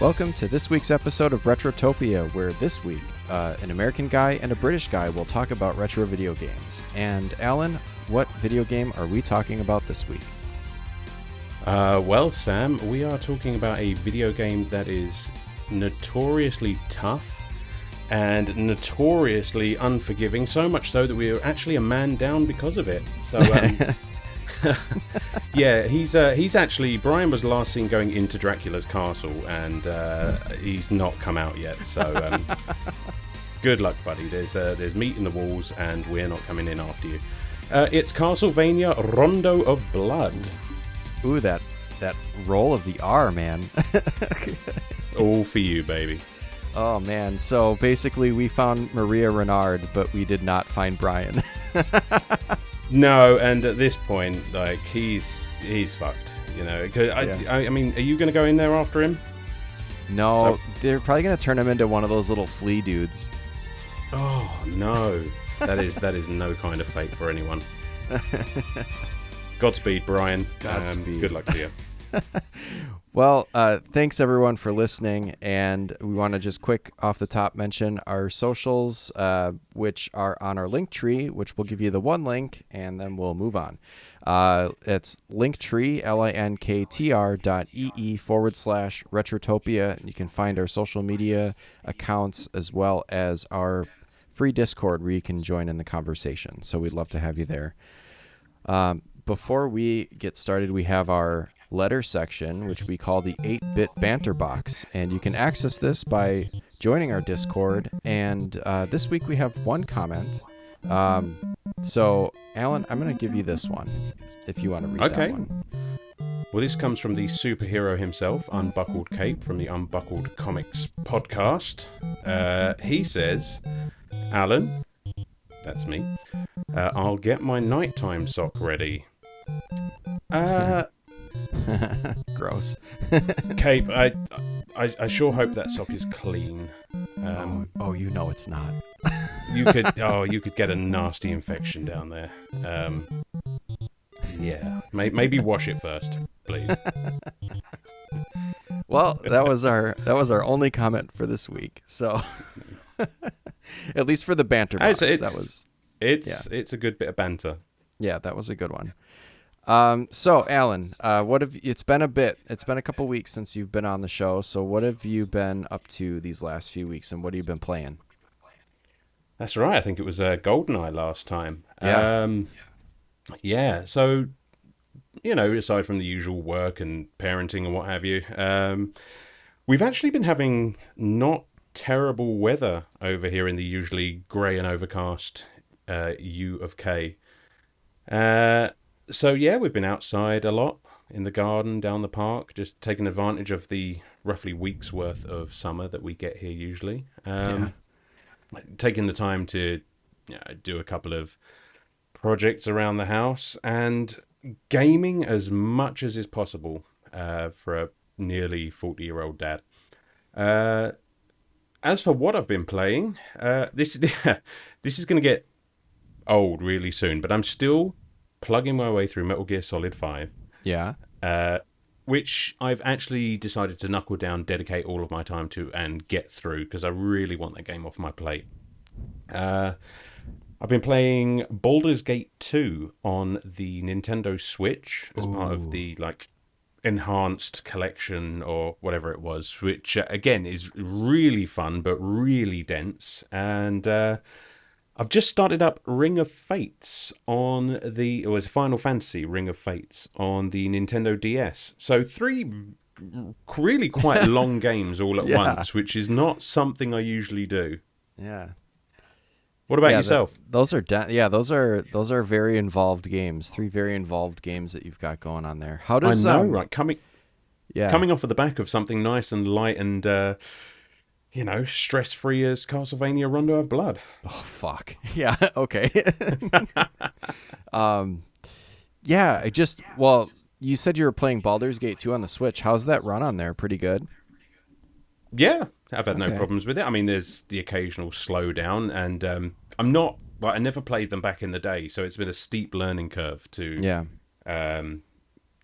Welcome to this week's episode of Retrotopia, where this week, an American guy and a British guy will talk about retro video games. And Alan, what video game are we talking about this week? Well, Sam, we are talking about a video game that is notoriously tough and notoriously unforgiving, so much so that we are actually a man down because of it. So, yeah, he's actually, Brian was last seen going into Dracula's castle, and he's not come out yet. So, good luck, buddy. There's meat in the walls, and we're not coming in after you. It's Castlevania Rondo of Blood. Ooh, that roll of the R, man. All for you, baby. Oh, man. So basically we found Maria Renard, but we did not find Brian. No, and at this point, like, he's fucked, you know. I mean, are you going to go in there after him? No, they're probably going to turn him into one of those little flea dudes. Oh, no. That is no kind of fate for anyone. Godspeed, Brian. Godspeed. Good luck to you. Well, thanks everyone for listening, and we want to just quick off the top mention our socials, which are on our link tree, which will give you the one link, and then we'll move on. It's linktree, linktr.ee/Retrotopia. You can find our social media accounts as well as our free Discord where you can join in the conversation. So we'd love to have you there. Before we get started, we have our letter section, which we call the 8-Bit Banter Box, and you can access this by joining our Discord. And this week we have one comment. So, Alan, I'm going to give you this one, if you want to read that one. Well, this comes from the superhero himself, Unbuckled Cape, from the Unbuckled Comics podcast. He says, Alan, that's me, I'll get my nighttime sock ready. Gross. Cape, I sure hope that sock is clean. You know it's not. you could get a nasty infection down there. Yeah, maybe wash it first, please. Well, that was our only comment for this week. So, at least for the banter box, it's a good bit of banter. Yeah, that was a good one. So Alan, it's been a couple weeks since you've been on the show. So what have you been up to these last few weeks, and what have you been playing? That's right. I think it was GoldenEye last time. Yeah. Yeah. So, you know, aside from the usual work and parenting and what have you, we've actually been having not terrible weather over here in the usually grey and overcast U of K. So yeah, we've been outside a lot, in the garden, down the park, just taking advantage of the roughly week's worth of summer that we get here usually. Taking the time to do a couple of projects around the house and gaming as much as is possible for a nearly 40-year-old dad. As for what I've been playing, this is going to get old really soon, but I'm still plugging my way through Metal Gear Solid 5. Yeah. Which I've actually decided to knuckle down, dedicate all of my time to, and get through, because I really want that game off my plate. I've been playing Baldur's Gate 2 on the Nintendo Switch as part of the enhanced collection or whatever it was, which again is really fun but really dense. And I've just started up Ring of Fates Final Fantasy Ring of Fates on the Nintendo DS. So 3 really quite long games all at once, which is not something I usually do. Yeah. What about yourself? Those are very involved games. 3 very involved games that you've got going on there. How does I know, right? Coming off of the back of something nice and light and stress-free as Castlevania Rondo of Blood. Oh, fuck. Yeah, okay. You said you were playing Baldur's Gate 2 on the Switch. How's that run on there? Pretty good? Yeah, I've had no problems with it. I mean, there's the occasional slowdown, and I never played them back in the day, so it's been a steep learning curve to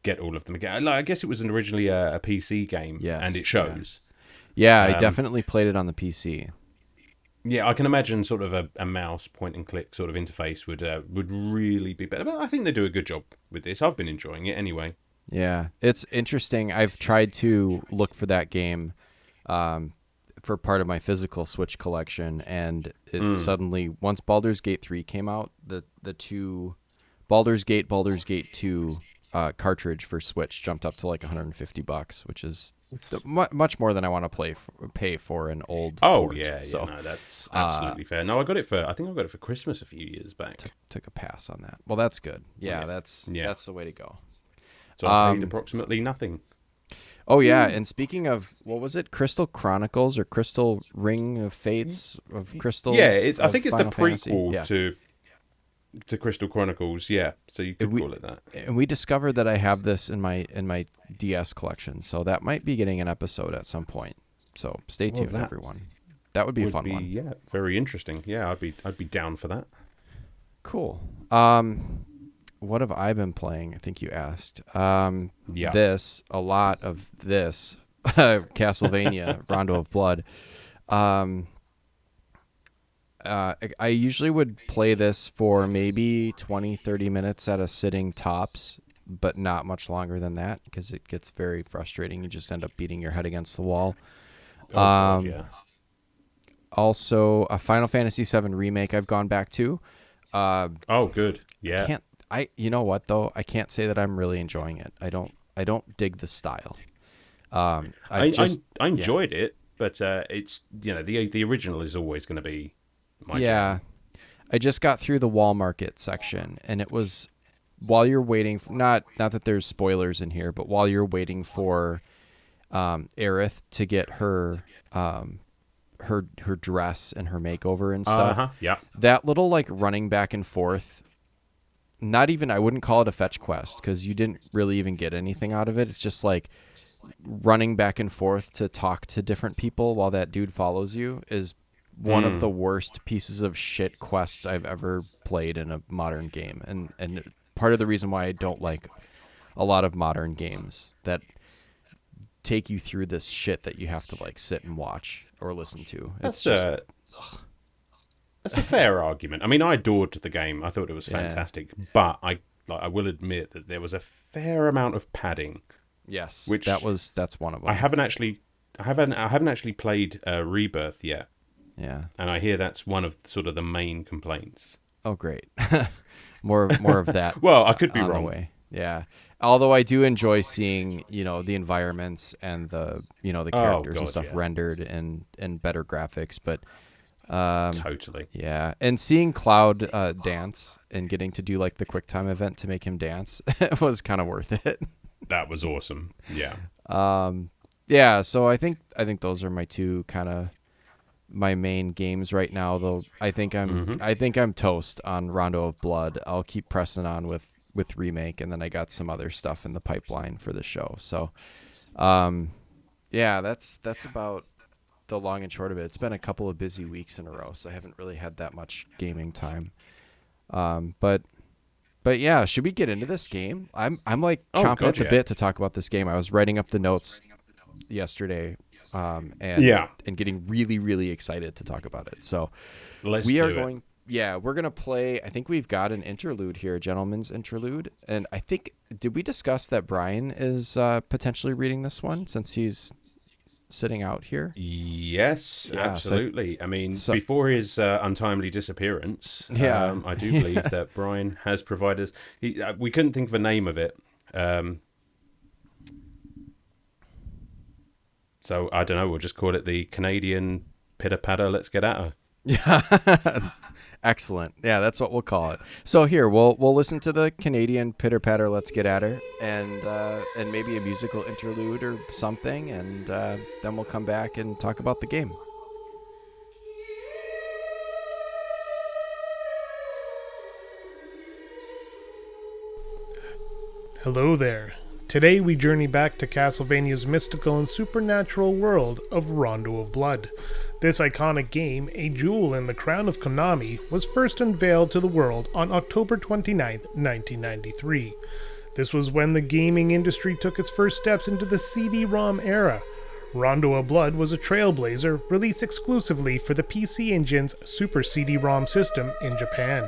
get all of them again. I guess it was originally a PC game, and it shows. Yeah, I definitely played it on the PC. Yeah, I can imagine sort of a mouse point and click sort of interface would really be better. But I think they do a good job with this. I've been enjoying it anyway. Yeah, it's interesting. I've tried to look for that game for part of my physical Switch collection, and it suddenly, once Baldur's Gate 3 came out, the two Baldur's Gate 2 cartridge for Switch jumped up to like $150, which is much more than I want to pay for an old port. Yeah, so, no, that's absolutely fair. No, I think I got it for Christmas a few years back. Took a pass on that. Well, that's good. Yeah, that's the way to go. So I paid approximately nothing. Oh yeah, and speaking of, what was it, Crystal Chronicles or Crystal Ring of Fates of Crystals? Yeah, I think it's Final the prequel Fantasy? to Crystal Chronicles. Yeah, so you could call it that. And we discovered that I have this in my DS collection, so that might be getting an episode at some point. So stay tuned, everyone. That would be a fun one. Yeah, very interesting. Yeah, I'd be down for that. Cool. What have I been playing? I think you asked. A lot of this, Castlevania Rondo of Blood. I usually would play this for maybe 20, 30 minutes at a sitting tops, but not much longer than that because it gets very frustrating. You just end up beating your head against the wall. God, yeah. Also, a Final Fantasy VII Remake I've gone back to. Good. Yeah. You know what though? I can't say that I'm really enjoying it. I don't dig the style. I enjoyed it, but it's the original is always going to be my jam. I just got through the Wall Market section, and it was while you're waiting. Not that there's spoilers in here, but while you're waiting for Aerith to get her dress and her makeover and stuff. Yeah. That little like running back and forth. I wouldn't call it a fetch quest because you didn't really even get anything out of it. It's just like running back and forth to talk to different people while that dude follows you is one of the worst pieces of shit quests I've ever played in a modern game. And part of the reason why I don't like a lot of modern games that take you through this shit that you have to like sit and watch or listen to. That's a fair argument. I mean, I adored the game. I thought it was fantastic, but I will admit that there was a fair amount of padding. Yes, that's one of them. I haven't actually played Rebirth yet. Yeah, and I hear that's one of sort of the main complaints. Oh, great! more of that. Well, I could be wrong. wrong. Way. Yeah, although I do enjoy seeing the environments and the characters and stuff rendered and better graphics, but. Totally. Yeah, and seeing Cloud dance and getting to do like the QuickTime event to make him dance was kind of worth it. That was awesome. Yeah. Yeah. So I think those are my two kind of my main games right now. Though I think I'm toast on Rondo of Blood. I'll keep pressing on with Remake, and then I got some other stuff in the pipeline for the show. So, yeah, that's about the long and short of it. It's been a couple of busy weeks in a row, so I haven't really had that much gaming time. But yeah, should we get into this game? I'm like chomping at the bit to talk about this game. I was writing up the notes yesterday, and getting really, really excited to talk about it. So we're gonna play. I think we've got an interlude here, a gentleman's interlude, and I think did we discuss that Brian is potentially reading this one since he's sitting out here? Yes, absolutely. Before his untimely disappearance, I do believe that Brian has provided us. We couldn't think of a name of it, so I don't know. We'll just call it the Canadian Pitter Patter. Let's get at her. Yeah. Excellent. Yeah, that's what we'll call it. So here, we'll listen to the Canadian Pitter Patter, Let's Get At Her, and maybe a musical interlude or something, and then we'll come back and talk about the game. Hello there. Today we journey back to Castlevania's mystical and supernatural world of Rondo of Blood. This iconic game, a jewel in the crown of Konami, was first unveiled to the world on October 29, 1993. This was when the gaming industry took its first steps into the CD-ROM era. Rondo of Blood was a trailblazer released exclusively for the PC Engine's Super CD-ROM system in Japan.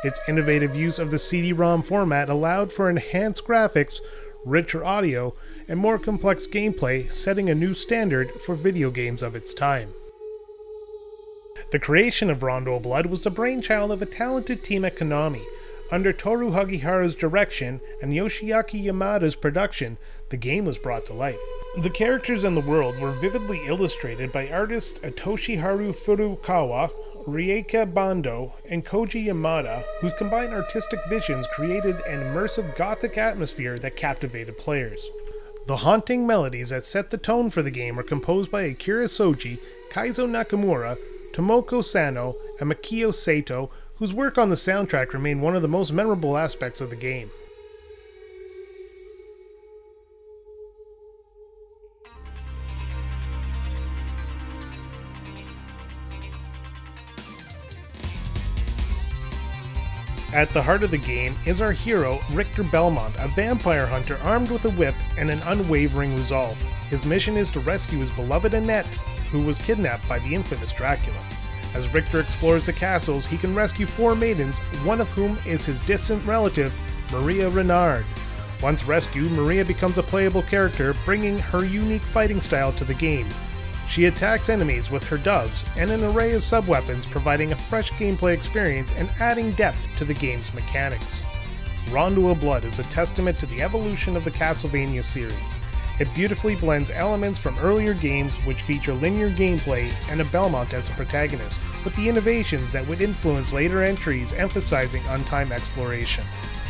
Its innovative use of the CD-ROM format allowed for enhanced graphics, richer audio, and more complex gameplay, setting a new standard for video games of its time. The creation of Rondo of Blood was the brainchild of a talented team at Konami. Under Toru Hagihara's direction and Yoshiaki Yamada's production, the game was brought to life. The characters in the world were vividly illustrated by artists Toshiharu Furukawa, Rieke Bando, and Koji Yamada, whose combined artistic visions created an immersive gothic atmosphere that captivated players. The haunting melodies that set the tone for the game are composed by Akira Soji, Kaizo Nakamura, Tomoko Sano, and Makio Sato, whose work on the soundtrack remained one of the most memorable aspects of the game. At the heart of the game is our hero, Richter Belmont, a vampire hunter armed with a whip and an unwavering resolve. His mission is to rescue his beloved Annette, who was kidnapped by the infamous Dracula. As Richter explores the castles, he can rescue 4 maidens, one of whom is his distant relative, Maria Renard. Once rescued, Maria becomes a playable character, bringing her unique fighting style to the game. She attacks enemies with her doves and an array of sub-weapons, providing a fresh gameplay experience and adding depth to the game's mechanics. Rondo of Blood is a testament to the evolution of the Castlevania series. It beautifully blends elements from earlier games which feature linear gameplay and a Belmont as a protagonist, with the innovations that would influence later entries emphasizing untimed exploration.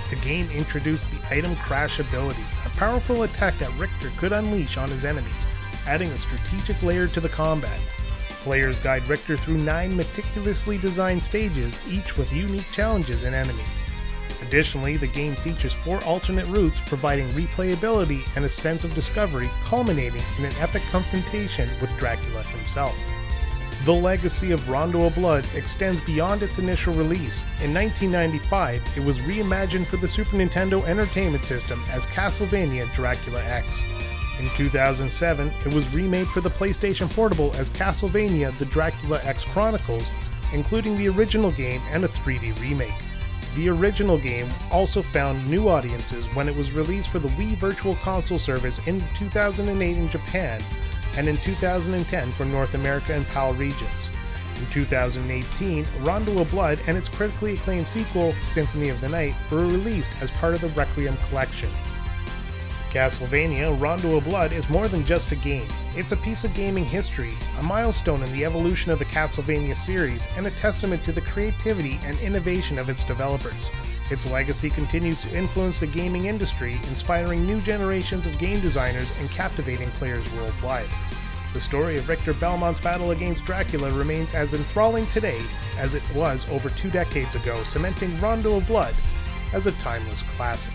The game introduced the item crash ability, a powerful attack that Richter could unleash on his enemies, adding a strategic layer to the combat. Players guide Richter through 9 meticulously designed stages, each with unique challenges and enemies. Additionally, the game features 4 alternate routes, providing replayability and a sense of discovery, culminating in an epic confrontation with Dracula himself. The legacy of Rondo of Blood extends beyond its initial release. In 1995, it was reimagined for the Super Nintendo Entertainment System as Castlevania Dracula X. In 2007, it was remade for the PlayStation Portable as Castlevania The Dracula X Chronicles, including the original game and a 3D remake. The original game also found new audiences when it was released for the Wii Virtual Console service in 2008 in Japan, and in 2010 for North America and PAL regions. In 2018, Rondo of Blood and its critically acclaimed sequel, Symphony of the Night, were released as part of the Requiem collection. Castlevania Rondo of Blood is more than just a game. It's a piece of gaming history, a milestone in the evolution of the Castlevania series, and a testament to the creativity and innovation of its developers. Its legacy continues to influence the gaming industry, inspiring new generations of game designers and captivating players worldwide. The story of Richter Belmont's battle against Dracula remains as enthralling today as it was over 2 decades ago, cementing Rondo of Blood as a timeless classic.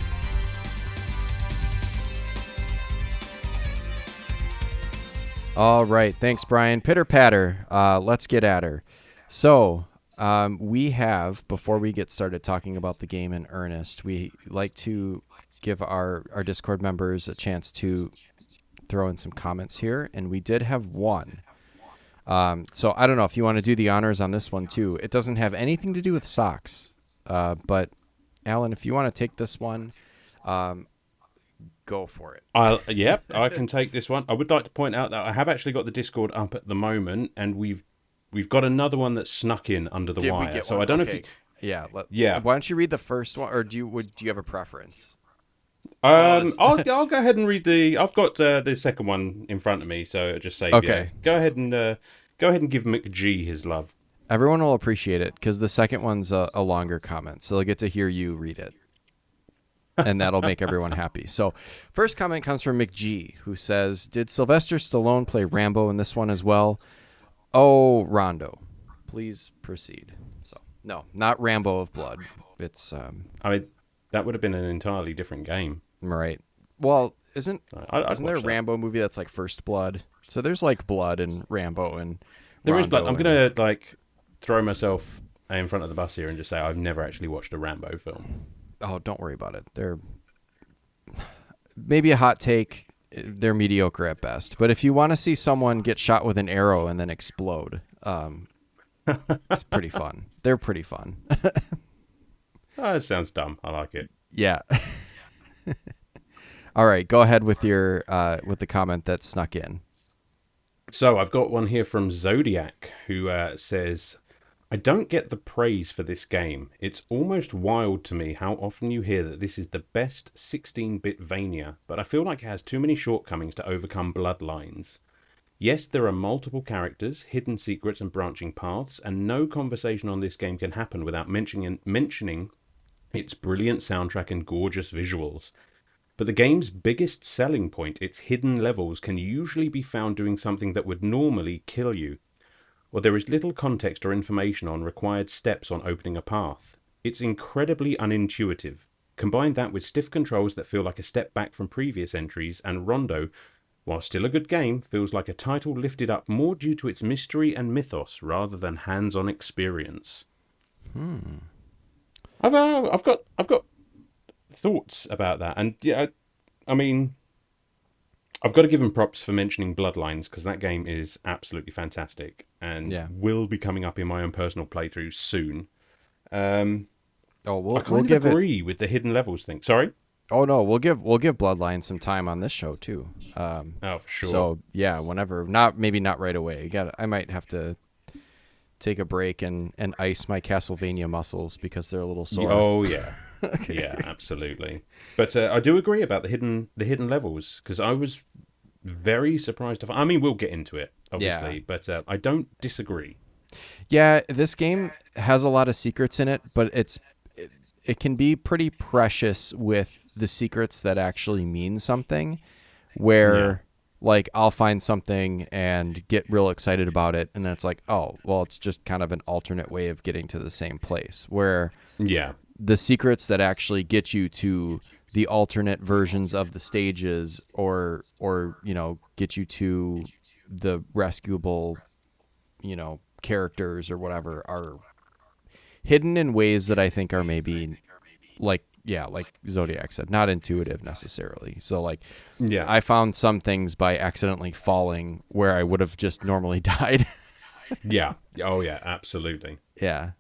All right, thanks, Brian. Pitter patter. Let's get at her. So, we have, before we get started talking about the game in earnest, we like to give our Discord members a chance to throw in some comments here, and we did have one. So I don't know if you want to do the honors on this one too. It doesn't have anything to do with socks, but Alan, if you want to take this one, go for it. Yep, I can take this one. I would like to point out that I have actually got the Discord up at the moment, and we've got another one that snuck in under the wire. We get so one? I don't Okay. know if Yeah. Why don't you read the first one, or do you have a preference? I'll go ahead and read I've got the second one in front of me, so I'll just say, okay. Go ahead and give McG his love. Everyone will appreciate it because the second one's a longer comment, so they'll get to hear you read it. And that'll make everyone happy. So, first comment comes from McG, who says, "Did Sylvester Stallone play Rambo in this one as well? Oh, Rondo, please proceed." So, no, not Rambo of Blood. It's I mean, that would have been an entirely different game, right? Well, isn't there a that. Rambo movie that's like First Blood? So there's like blood and Rambo and there is Rondo blood. I'm gonna throw myself in front of the bus here and just say I've never actually watched a Rambo film. Oh, don't worry about it. They're maybe a hot take. they're mediocre at best. But if you want to see someone get shot with an arrow and then explode, it's pretty fun. They're pretty fun. Oh, that sounds dumb. I like it. Yeah. All right, go ahead with your with the comment that snuck in. So I've got one here from Zodiac who says, I don't get the praise for this game. It's almost wild to me how often you hear that this is the best 16-bit Vania, but I feel like it has too many shortcomings to overcome Bloodlines. Yes, there are multiple characters, hidden secrets and branching paths, and no conversation on this game can happen without mentioning its brilliant soundtrack and gorgeous visuals. But the game's biggest selling point, its hidden levels, can usually be found doing something that would normally kill you, or there is little context or information on required steps on opening a path. It's incredibly unintuitive. Combine that with stiff controls that feel like a step back from previous entries, and Rondo, while still a good game, feels like a title lifted up more due to its mystery and mythos rather than hands-on experience. I've got thoughts about that, and yeah, I mean, I've got to give him props for mentioning Bloodlines because that game is absolutely fantastic and will be coming up in my own personal playthrough soon. I kind of agree with the hidden levels thing. Sorry. Oh no, we'll give Bloodline some time on this show too. For sure. So yeah, whenever, maybe not right away. I might have to take a break and ice my Castlevania muscles because they're a little sore. Oh yeah, yeah, absolutely. But I do agree about the hidden levels because I was very surprised. I mean, we'll get into it obviously, but I don't disagree. Yeah, this game has a lot of secrets in it, but it can be pretty precious with the secrets that actually mean something, where like I'll find something and get real excited about it, and then it's like, oh, well, it's just kind of an alternate way of getting to the same place, where the secrets that actually get you to the alternate versions of the stages or get you to the rescuable, characters or whatever are hidden in ways that I think are maybe like Zodiac said, not intuitive necessarily. So I found some things by accidentally falling where I would have just normally died. Yeah. Oh yeah, absolutely. Yeah.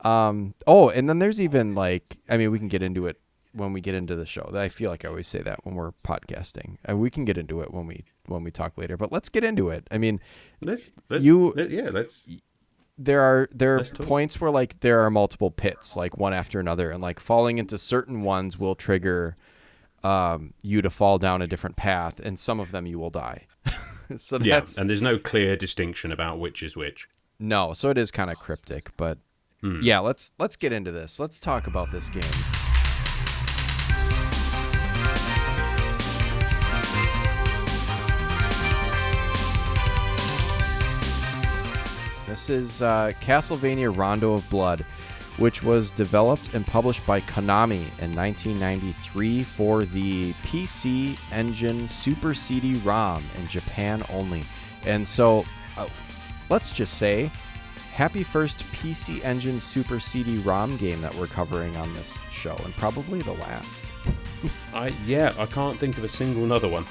And then there's even we can get into it when we get into the show. I feel like I always say that when we're podcasting. We can get into it when we talk later, but let's get into it. I mean, there are points where there are multiple pits, one after another, and falling into certain ones will trigger you to fall down a different path, and some of them you will die. So and there's no clear distinction about which is which. No, so it is kind of cryptic, but yeah, let's get into this. Let's talk about this game. This is Castlevania Rondo of Blood, which was developed and published by Konami in 1993 for the PC Engine Super CD-ROM in Japan only. And so, let's just say, happy first PC Engine Super CD-ROM game that we're covering on this show, and probably the last. I can't think of a single another one.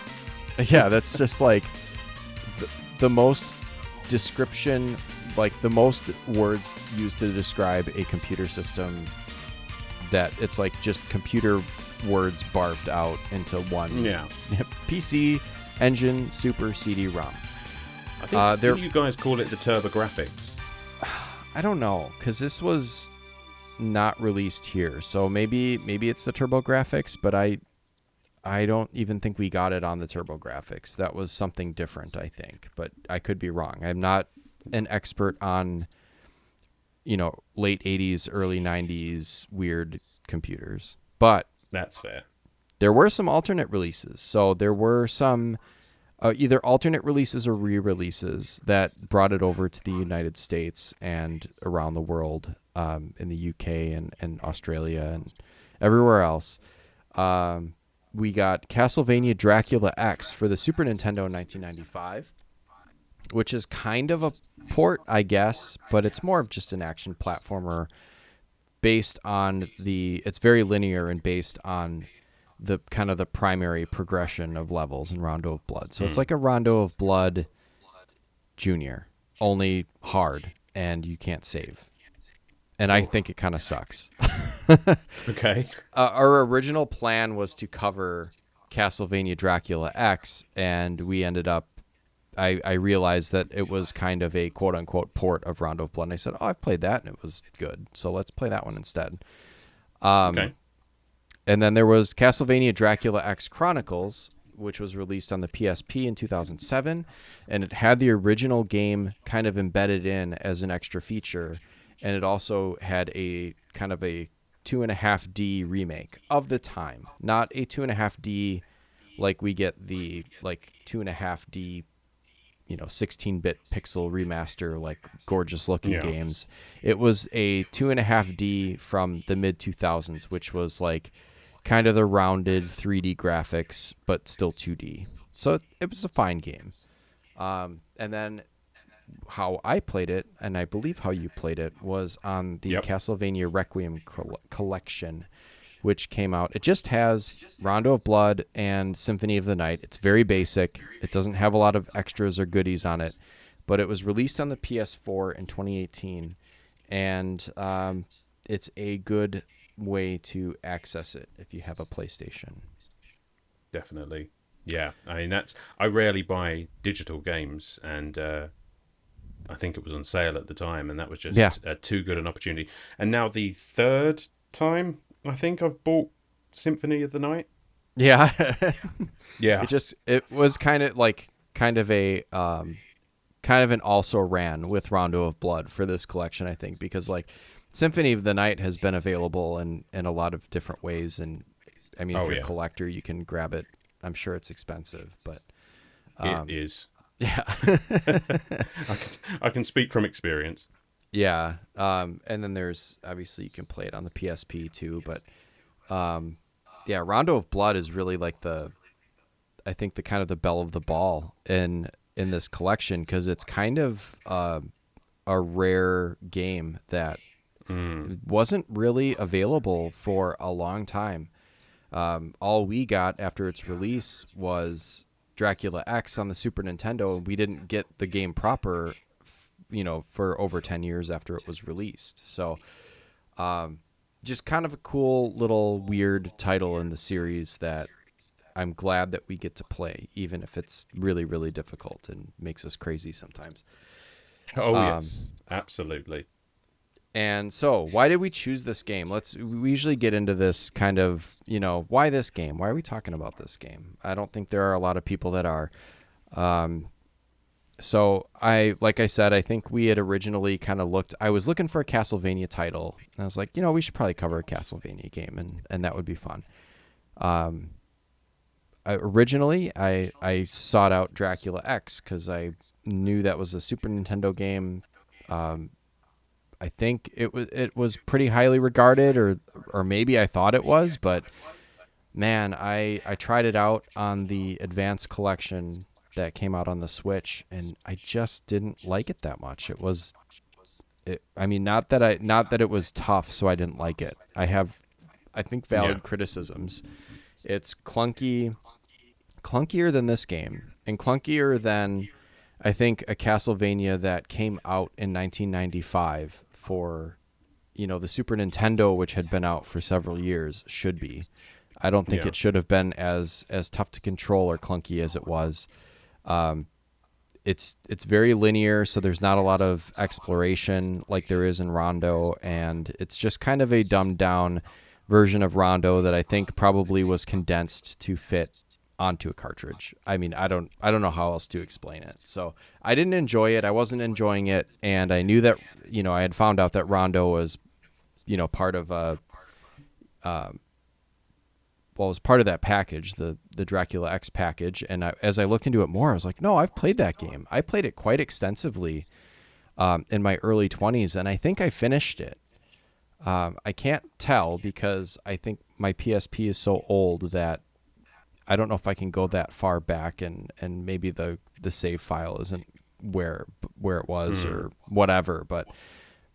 Yeah, that's just the most description, the most words used to describe a computer system, that it's just computer words barfed out into one. Yeah. PC Engine Super CD-ROM. I think did you guys call it the TurboGrafx? I don't know, because this was not released here, so maybe it's the TurboGrafx, but I don't even think we got it on the TurboGrafx. That was something different, I think, but I could be wrong. I'm not an expert on, late 80s, early 90s weird computers, but that's fair. There were some alternate releases. So there were some either alternate releases or re-releases that brought it over to the United States and around the world, in the UK and Australia and everywhere else. We got Castlevania Dracula X for the Super Nintendo in 1995. Which is kind of a port, I guess, but it's more of just an action platformer based on it's very linear and based on the kind of the primary progression of levels in Rondo of Blood. So it's like a Rondo of Blood Junior, only hard, and you can't save. And I think it kind of sucks. Okay. Our original plan was to cover Castlevania Dracula X, and we ended up, I realized that it was kind of a quote-unquote port of Rondo of Blood, and I said, I've played that, and it was good, so let's play that one instead. Okay. And then there was Castlevania Dracula X Chronicles, which was released on the PSP in 2007, and it had the original game kind of embedded in as an extra feature, and it also had a kind of a 2.5D remake of the time, not a 2.5D like we get the like 2.5D 16-bit pixel remaster, like gorgeous looking games. It was a 2.5D from the mid 2000s, which was like kind of the rounded 3D graphics, but still 2D. So it was a fine game. And then how I played it, and I believe how you played it, was on the Castlevania Requiem collection, which came out. It just has Rondo of Blood and Symphony of the Night. It's very basic. It doesn't have a lot of extras or goodies on it, but it was released on the PS4 in 2018, and it's a good way to access it if you have a PlayStation. Definitely. Yeah. I mean, I rarely buy digital games, and I think it was on sale at the time, and that was just too good an opportunity. And now the third time I think I've bought Symphony of the Night. Yeah. Yeah. It was kind of an also ran with Rondo of Blood for this collection, I think, because like Symphony of the Night has been available in a lot of different ways, and I mean, if you're a collector, you can grab it. I'm sure it's expensive, but it is. Yeah. I can speak from experience. Yeah. And then there's obviously you can play it on the PSP too, but Rondo of Blood is really like I think the kind of the belle of the ball in this collection, because it's kind of a rare game that wasn't really available for a long time. All we got after its release was Dracula X on the Super Nintendo, and we didn't get the game proper for over 10 years after it was released. So just kind of a cool little weird title in the series that I'm glad that we get to play, even if it's really, really difficult and makes us crazy sometimes. Oh, yes, absolutely. And so why did we choose this game? We usually get into this kind of, why this game? Why are we talking about this game? I don't think there are a lot of people that are. So like I said, I think we had originally kind of I was looking for a Castlevania title. And I was like, we should probably cover a Castlevania game, and that would be fun. Originally, I sought out Dracula X because I knew that was a Super Nintendo game. I think it was pretty highly regarded, or maybe I thought it was, but man, I tried it out on the Advanced Collection that came out on the Switch, and I just didn't like it that much. Not that it was tough, so I didn't like it. I think valid criticisms. It's clunkier than this game, and clunkier than I think a Castlevania that came out in 1995 for the Super Nintendo, which had been out for several years, should be. I don't think it should have been as tough to control or clunky as it was. It's very linear, so there's not a lot of exploration like there is in Rondo, and it's just kind of a dumbed down version of Rondo that I think probably was condensed to fit onto a cartridge. I mean, I don't know how else to explain it. So I didn't enjoy it. I wasn't enjoying it, and I knew that I had found out that Rondo was part of was part of that package, the Dracula X package. And as I looked into it more, I was like, no, I've played that game. I played it quite extensively in my early 20s, and I think I finished it. I can't tell because I think my PSP is so old that I don't know if I can go that far back, and maybe the save file isn't where it was or whatever. But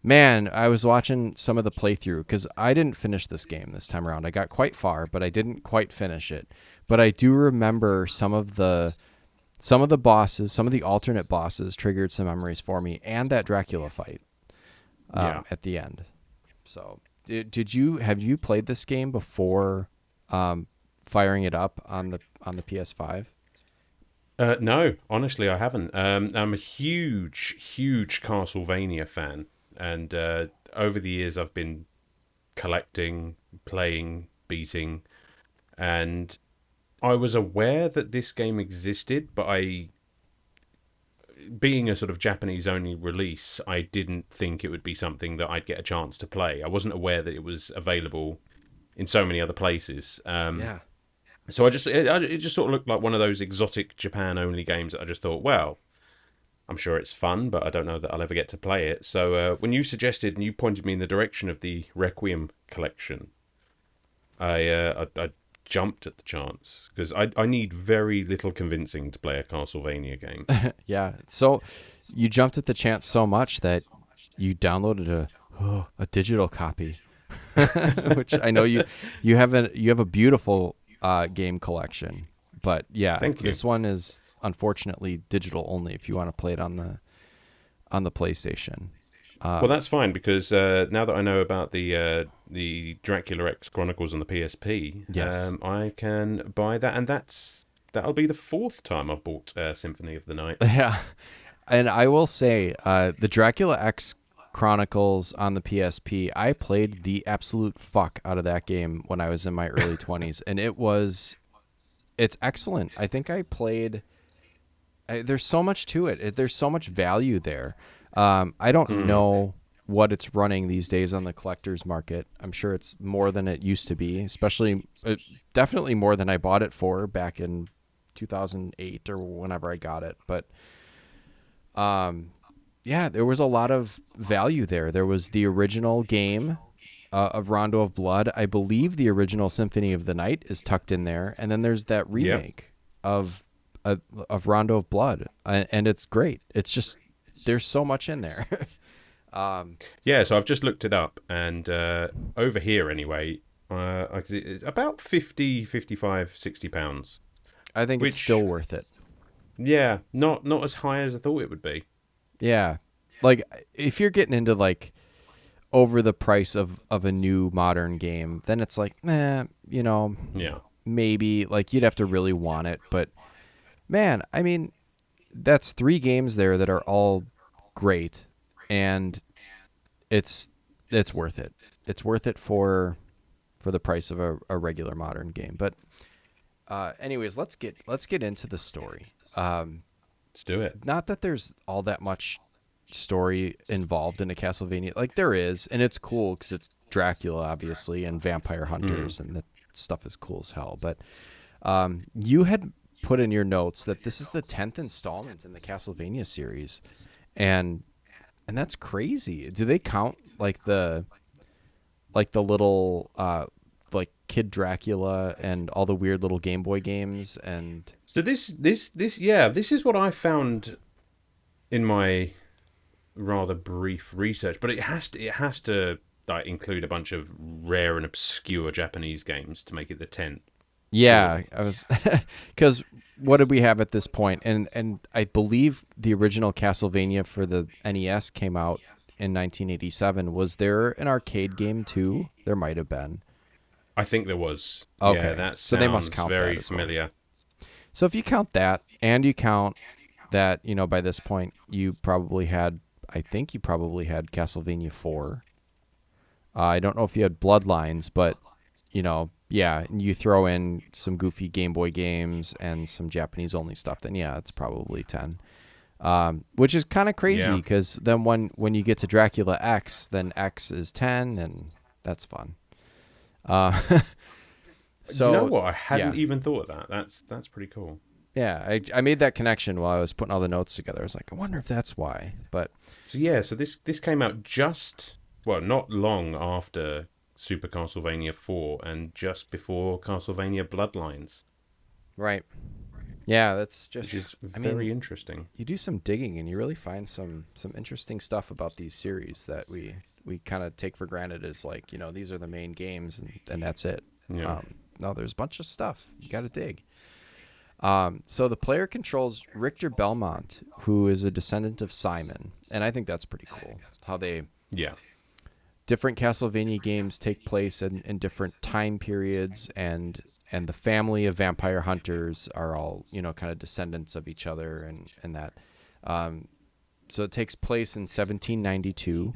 Man, I was watching some of the playthrough because I didn't finish this game this time around. I got quite far, but I didn't quite finish it. But I do remember some of the bosses, some of the alternate bosses triggered some memories for me, and that Dracula fight at the end. So, have you played this game before firing it up on the PS5? No, honestly, I haven't. I'm a huge Castlevania fan, and over the years I've been collecting, playing, beating, and I was aware that this game existed, but being a sort of Japanese only release, I didn't think it would be something that I'd get a chance to play. I wasn't aware that it was available in so many other places. Yeah. So it just sort of looked like one of those exotic Japan only games that I just thought, well, I'm sure it's fun, but I don't know that I'll ever get to play it. So when you suggested and you pointed me in the direction of the Requiem collection, I jumped at the chance because I need very little convincing to play a Castlevania game. Yeah. So you jumped at the chance so much that you downloaded a digital copy, which I know you have a beautiful game collection. But yeah, Thank you. This one is unfortunately digital only if you want to play it on the PlayStation. Well, that's fine because now that I know about the Dracula X Chronicles on the PSP, Yes. I can buy that, and that'll be the fourth time I've bought Symphony of the Night. Yeah. And I will say, the Dracula X Chronicles on the PSP, I played the absolute fuck out of that game when I was in my early 20s, and it's excellent. I think I played. There's so much to it. There's so much value there. I don't know what it's running these days on the collector's market. I'm sure it's more than it used to be, especially definitely more than I bought it for back in 2008 or whenever I got it. But yeah, there was a lot of value there. There was the original game of Rondo of Blood. I believe the original Symphony of the Night is tucked in there, and then there's that remake of Rondo of Blood, and it's great. It's just there's so much in there. Yeah, so I've just looked it up, and over here anyway, it's about 50, 55, 60 pounds. I think it's still worth it. Yeah, not as high as I thought it would be. Yeah, like if you're getting into like over the price of a new modern game, then it's like, yeah, maybe like you'd have to really want it. But man, I mean, that's 3 games there that are all great, and it's worth it. It's worth it for the price of a regular modern game. But anyways, let's get into the story. Let's do it. Not that there's all that much story involved in a Castlevania. Like there is, and it's cool because it's Dracula, obviously, and vampire hunters, and that stuff is cool as hell. But you had put in your notes that this is the 10th installment in the Castlevania series, and that's crazy. Do they count like the little like Kid Dracula and all the weird little Game Boy games? And so this is what I found in my rather brief research, but it has to like include a bunch of rare and obscure Japanese games to make it the 10th. Yeah, I was because what did we have at this point? And I believe the original Castlevania for the NES came out in 1987. Was there an arcade game too? There might have been. I think there was. Okay, yeah, that so they must count very that as well. familiar. So if you count that, and you count that, by this point you probably had, I think you probably had Castlevania 4. I don't know if you had Bloodlines, but yeah, and you throw in some goofy Game Boy games and some Japanese only stuff, then yeah, it's probably 10. Which is kind of crazy because then when you get to Dracula X, then X is 10, and that's fun. So you know what? I hadn't even thought of that. That's pretty cool. Yeah, I made that connection while I was putting all the notes together. I was like, I wonder if that's why. But so this came out not long after Super Castlevania 4 and just before Castlevania Bloodlines. Right. Yeah, that's which just. is I very mean, interesting. you do some digging and you really find some interesting stuff about these series that we kind of take for granted as like, these are the main games and that's it. Yeah. No, there's a bunch of stuff you got to dig. So the player controls Richter Belmont, who is a descendant of Simon, and I think that's pretty cool. How they Yeah. different Castlevania games take place in different time periods, and the family of vampire hunters are all kind of descendants of each other, and that. So it takes place in 1792,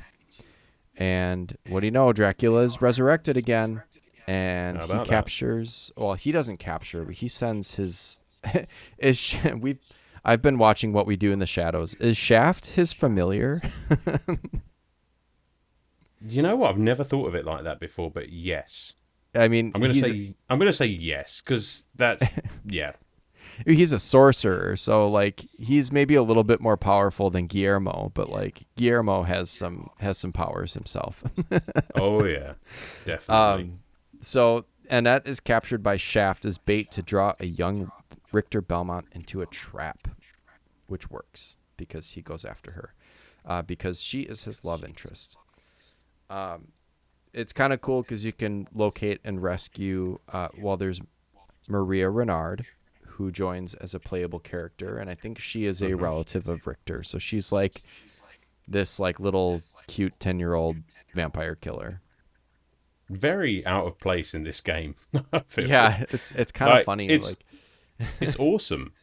and what do you know? Dracula is resurrected again, and How he about that? captures. Well, he doesn't capture, but he sends his. I've been watching What We Do in the Shadows. Is Shaft his familiar? You know what? I've never thought of it like that before, but yes. I mean, I'm gonna say yes, because that's yeah. he's a sorcerer, so like he's maybe a little bit more powerful than Guillermo, but like Guillermo has some powers himself. Oh yeah, definitely. So Annette is captured by Shaft as bait to draw a young Richter Belmont into a trap, which works because he goes after her, because she is his love interest. It's kind of cool because you can locate and rescue. There's Maria Renard, who joins as a playable character, and I think she is a relative of Richter. So she's like this like little cute 10-year-old vampire killer. Very out of place in this game. I feel. Yeah, it's kind of funny. It's awesome,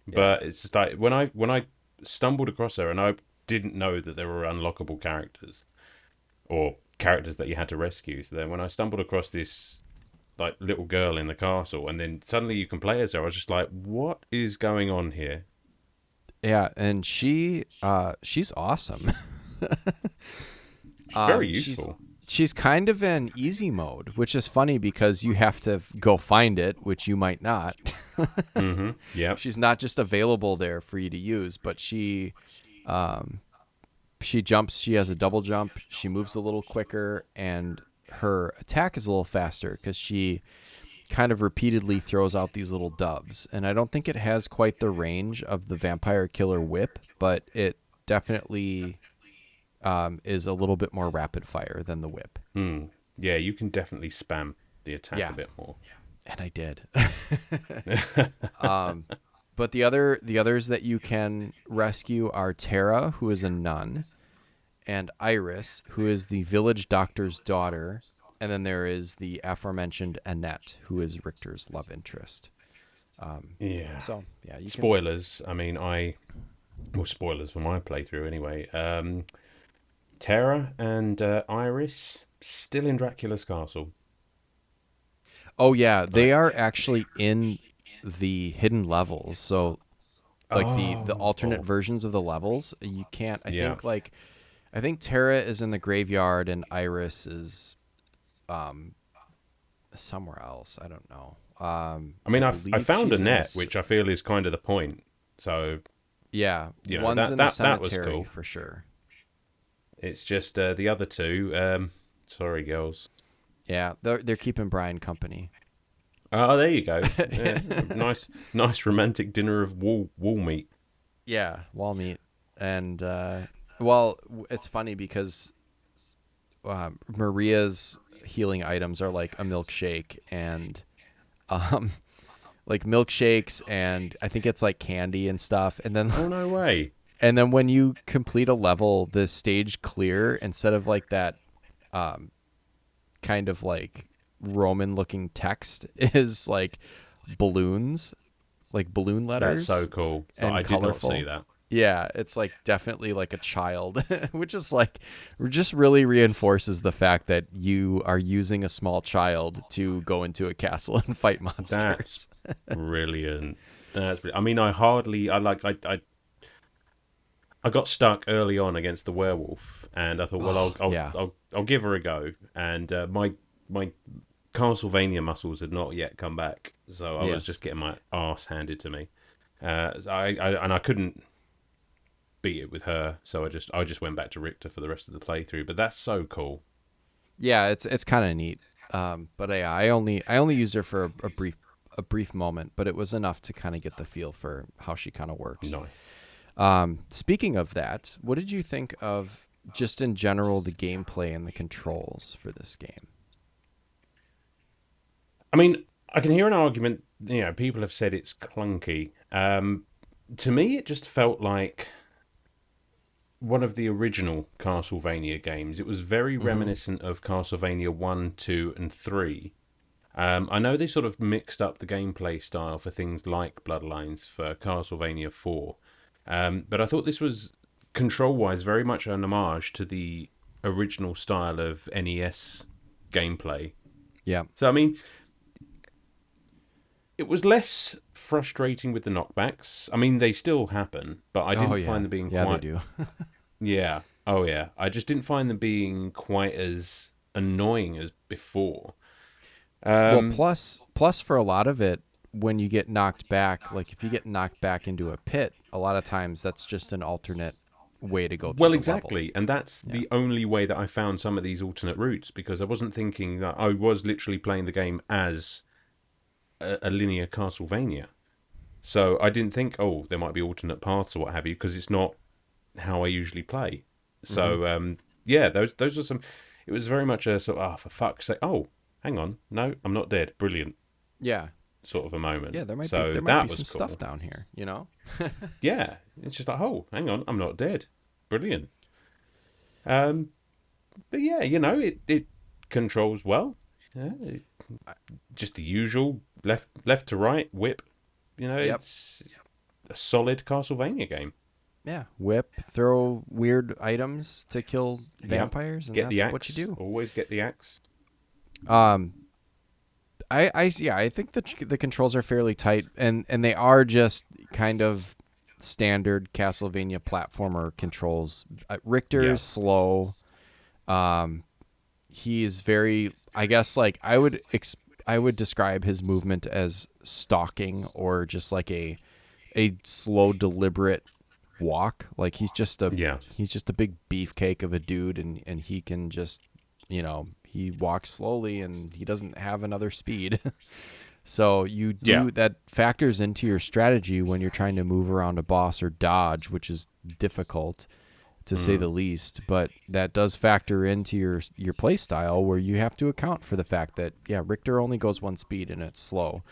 but it's just like when I stumbled across her and I didn't know that there were unlockable characters or characters that you had to rescue. So then when I stumbled across this like little girl in the castle, and then suddenly you can play as her, I was just like, what is going on here? Yeah, and she's awesome. Very useful. She's kind of in easy mode, which is funny because you have to go find it, which you might not. Yeah. She's not just available there for you to use, but she jumps. She has a double jump. She moves a little quicker, and her attack is a little faster because she kind of repeatedly throws out these little doves. And I don't think it has quite the range of the Vampire Killer Whip, but it definitely is a little bit more rapid fire than the whip. Yeah, you can definitely spam the attack a bit more. And I did. But the others that you can rescue are Tara, who is a nun, and Iris, who is the village doctor's daughter, and then there is the aforementioned Annette, who is Richter's love interest. Yeah. So yeah, you spoilers. I mean, spoilers for my playthrough anyway. Tara and Iris still in Dracula's castle. Oh yeah, they are actually in the hidden levels. So like the alternate versions of the levels, you can't. I think Tara is in the graveyard and Iris is somewhere else. I don't know. I mean, I found Annette, which I feel is kind of the point. So yeah, one's in the cemetery that was cool. For sure. It's just the other two. Sorry, girls. Yeah, they're keeping Brian company. Oh, there you go. Yeah, nice romantic dinner of wall meat. Yeah, wall meat, and it's funny because Maria's healing items are like a milkshake and like milkshakes, and I think it's like candy and stuff. And then oh no way. And then when you complete a level, the stage clear, instead of like that kind of like Roman-looking text, is like balloons, like balloon letters. That's so cool. So I did not see that. Yeah, it's like definitely like a child, which is like just really reinforces the fact that you are using a small child to go into a castle and fight monsters. That's brilliant. I mean, I got stuck early on against the werewolf, and I thought, well, I'll give her a go. And my Castlevania muscles had not yet come back, so I was just getting my arse handed to me. I couldn't beat it with her, so I just went back to Richter for the rest of the playthrough. But that's so cool. Yeah, it's kind of neat. But yeah, I only used her for a brief a brief moment, but it was enough to kind of get the feel for how she kind of works. Nice. Speaking of that, what did you think of just in general the gameplay and the controls for this game? I mean, I can hear an argument. People have said it's clunky. To me, it just felt like one of the original Castlevania games. It was very reminiscent of Castlevania 1, 2, and 3. I know they sort of mixed up the gameplay style for things like Bloodlines for Castlevania 4. But I thought this was, control-wise, very much an homage to the original style of NES gameplay. Yeah. So, I mean, it was less frustrating with the knockbacks. I mean, they still happen, but I didn't find them being quite... Yeah, they do. Yeah. Oh, yeah. I just didn't find them being quite as annoying as before. Well, plus for a lot of it, when you get knocked back, like if you get knocked back into a pit, a lot of times that's just an alternate way to go through Well, the exactly. level. And that's the only way that I found some of these alternate routes, because I wasn't thinking that I was literally playing the game as a linear Castlevania. So I didn't think, oh, there might be alternate paths or what have you, because it's not how I usually play. So, yeah, those are some... It was very much a sort of, for fuck's sake, oh, hang on, no, I'm not dead. Brilliant. Yeah. Sort of a moment. Yeah, there might so be that some was cool. stuff down here, you know? Yeah, it's just like, oh, hang on, I'm not dead. Brilliant. But yeah, it controls well. Yeah, just the usual left to right whip. It's a solid Castlevania game. Yeah, whip, throw weird items to kill vampires, and get that's the axe. what you do. Always get the axe. I think the controls are fairly tight, and they are just kind of standard Castlevania platformer controls. Richter's slow. He is very, I guess, like I would describe his movement as stalking, or just like a slow, deliberate walk. Like he's just a big beefcake of a dude, and he can just, he walks slowly and he doesn't have another speed. So that factors into your strategy when you're trying to move around a boss or dodge, which is difficult to say the least, but that does factor into your play style, where you have to account for the fact that Richter only goes one speed and it's slow.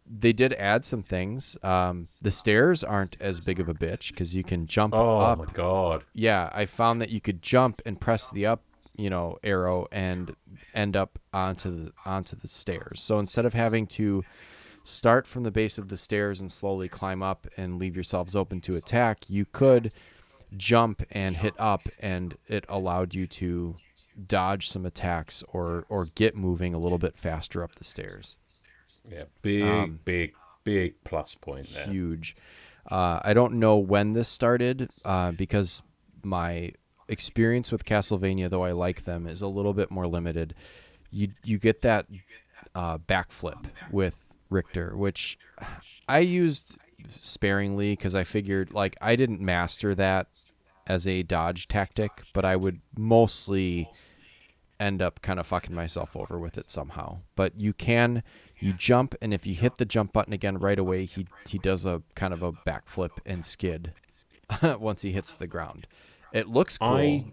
They did add some things. The stairs aren't as big of a bitch because you can jump up. Oh my god. Yeah, I found that you could jump and press the up, arrow and end up onto the stairs. So instead of having to start from the base of the stairs and slowly climb up and leave yourselves open to attack, you could jump and hit up, and it allowed you to dodge some attacks or get moving a little bit faster up the stairs. Yeah, big plus point there. Huge. I don't know when this started because my experience with Castlevania, though I like them, is a little bit more limited. You get that backflip with Richter, which I used sparingly because I figured I didn't master that as a dodge tactic, but I would mostly end up kind of fucking myself over with it somehow. But you jump, and if you hit the jump button again right away, he does a kind of a backflip and skid once he hits the ground. It looks cool. I